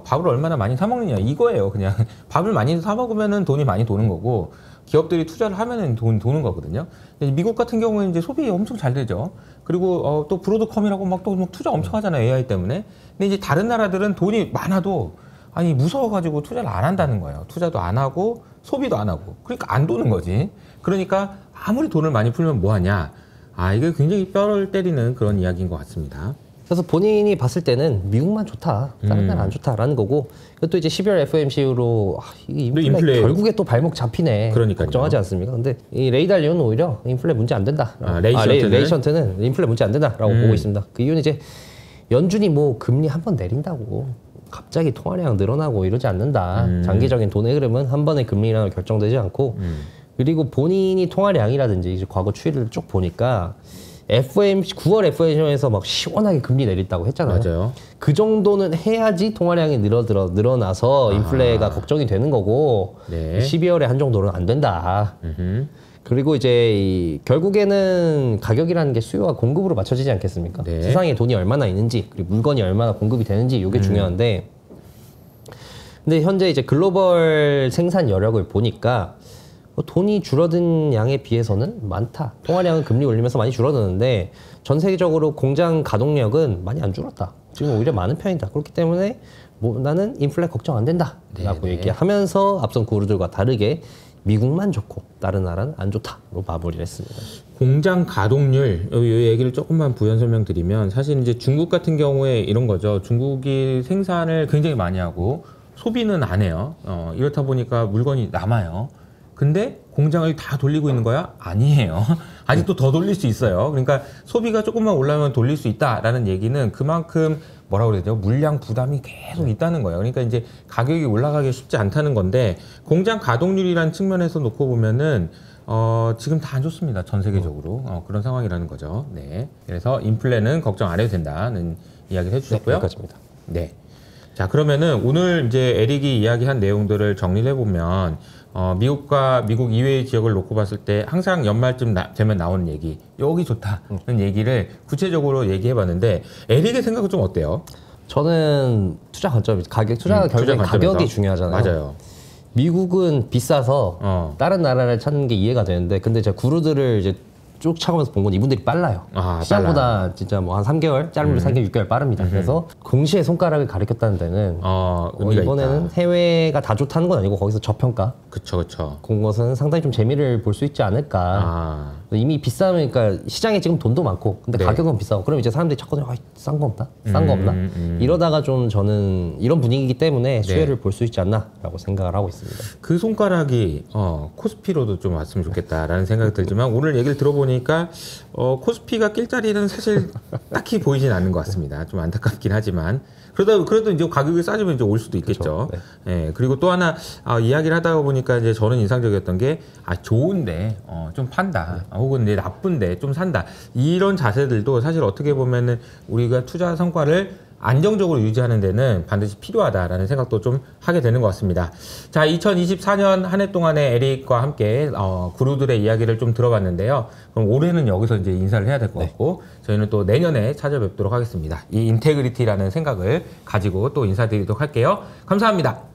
밥을 얼마나 많이 사 먹느냐, 이거예요. 그냥 밥을 많이 사 먹으면은 돈이 많이 도는 거고, 기업들이 투자를 하면은 돈이 도는 거거든요. 미국 같은 경우는 이제 소비 엄청 잘 되죠. 그리고 또 브로드컴이라고 막 또 투자 엄청 하잖아요, AI 때문에. 근데 이제 다른 나라들은 돈이 많아도 아니 무서워가지고 투자를 안 한다는 거예요. 투자도 안 하고 소비도 안 하고, 그러니까 안 도는 거지. 그러니까 아무리 돈을 많이 풀면 뭐하냐, 이게 굉장히 뼈를 때리는 그런 이야기인 것 같습니다. 그래서 본인이 봤을 때는 미국만 좋다, 다른 나라 안 좋다라는 거고, 또 이제 12월 FOMC로 인플레 결국에 또 발목 잡히네. 그러니까요. 걱정하지 않습니까? 근데 이 레이달리오는 오히려 인플레 문제 안 된다. 레이션트는 인플레 문제 안 된다라고 보고 있습니다. 그 이유는 이제 연준이 뭐 금리 한 번 내린다고 갑자기 통화량 늘어나고 이러지 않는다. 장기적인 돈의 흐름은 한 번에 금리 인하로 결정되지 않고, 그리고 본인이 통화량이라든지 이제 과거 추이를 쭉 보니까 9월 FOMC에서 막 시원하게 금리 내린다고 했잖아요. 맞아요. 그 정도는 해야지 통화량이 늘어나서 인플레가 걱정이 되는 거고, 12월에 한 정도는 안 된다. 그리고 이제 결국에는 가격이라는 게 수요와 공급으로 맞춰지지 않겠습니까? 세상에 돈이 얼마나 있는지, 그리고 물건이 얼마나 공급이 되는지, 이게 중요한데, 근데 현재 이제 글로벌 생산 여력을 보니까 돈이 줄어든 양에 비해서는 많다. 통화량은 금리 올리면서 많이 줄어드는데 전 세계적으로 공장 가동력은 많이 안 줄었다. 지금 오히려 많은 편이다. 그렇기 때문에 나는 인플레 걱정 안 된다 라고 얘기하면서 앞선 구루들과 다르게 미국만 좋고 다른 나라는 안 좋다로 마무리를 했습니다. 공장 가동률, 이 얘기를 조금만 부연 설명드리면, 사실 이제 중국 같은 경우에 이런 거죠. 중국이 생산을 굉장히 많이 하고 소비는 안 해요. 이렇다 보니까 물건이 남아요. 근데 공장을 다 돌리고 있는 거야? 아니에요. 아직도 더 돌릴 수 있어요. 그러니까 소비가 조금만 올라오면 돌릴 수 있다라는 얘기는 그만큼 뭐라고 그래야 되죠? 물량 부담이 계속 있다는 거예요. 그러니까 이제 가격이 올라가기 쉽지 않다는 건데, 공장 가동률이라는 측면에서 놓고 보면은 지금 다 안 좋습니다. 전 세계적으로. 그런 상황이라는 거죠. 그래서 인플레는 걱정 안 해도 된다는 이야기를 해주셨고요. 여기까지입니다. 자, 그러면은 오늘 이제 에릭이 이야기한 내용들을 정리를 해보면, 미국과 미국 이외의 지역을 놓고 봤을 때 항상 연말쯤 되면 나오는 얘기, 여기 좋다는 얘기를 구체적으로 얘기해봤는데, 에릭의 생각은 좀 어때요? 저는 투자 관점이 투자가 결국엔 가격이 중요하잖아요. 맞아요. 미국은 비싸서 다른 나라를 찾는 게 이해가 되는데, 근데 제가 구루들을 이제 쭉 차가면서 본 건 이분들이 빨라요. 시장보다 빨라요. 진짜 뭐 한 3개월, 짧으면 3개월, 6개월 빠릅니다. 그래서 동시에 손가락을 가리켰다는 데는 이번에는 있다. 해외가 다 좋다는 건 아니고 거기서 저평가. 그쵸. 그런 것은 상당히 좀 재미를 볼 수 있지 않을까. 이미 비싸면, 그러니까 시장에 지금 돈도 많고, 근데 네. 가격은 비싸고, 그럼 이제 사람들이 찾거든요. 싼 거 없나? 싼 거 없나? 이러다가 좀 저는 이런 분위기이기 때문에 수혜를 네. 볼 수 있지 않나라고 생각을 하고 있습니다. 그 손가락이 코스피로도 좀 왔으면 좋겠다라는 생각이 들지만 오늘 얘기를 들어보니까 코스피가 낄 자리는 사실 딱히 보이진 않는 것 같습니다. 좀 안타깝긴 하지만. 그래도 이제 가격이 싸지면 이제 올 수도 있겠죠. 그렇죠. 네. 예, 그리고 또 하나 이야기를 하다 보니까 이제 저는 인상적이었던 게 좋은데 좀 판다, 혹은 이제 나쁜데 좀 산다, 이런 자세들도 사실 어떻게 보면은 우리가 투자 성과를 안정적으로 유지하는 데는 반드시 필요하다라는 생각도 좀 하게 되는 것 같습니다. 자, 2024년 한 해 동안의 에릭과 함께 구루들의 이야기를 좀 들어봤는데요. 그럼 올해는 여기서 이제 인사를 해야 될 것 같고 저희는 또 내년에 찾아뵙도록 하겠습니다. 이 인테그리티라는 생각을 가지고 또 인사드리도록 할게요. 감사합니다.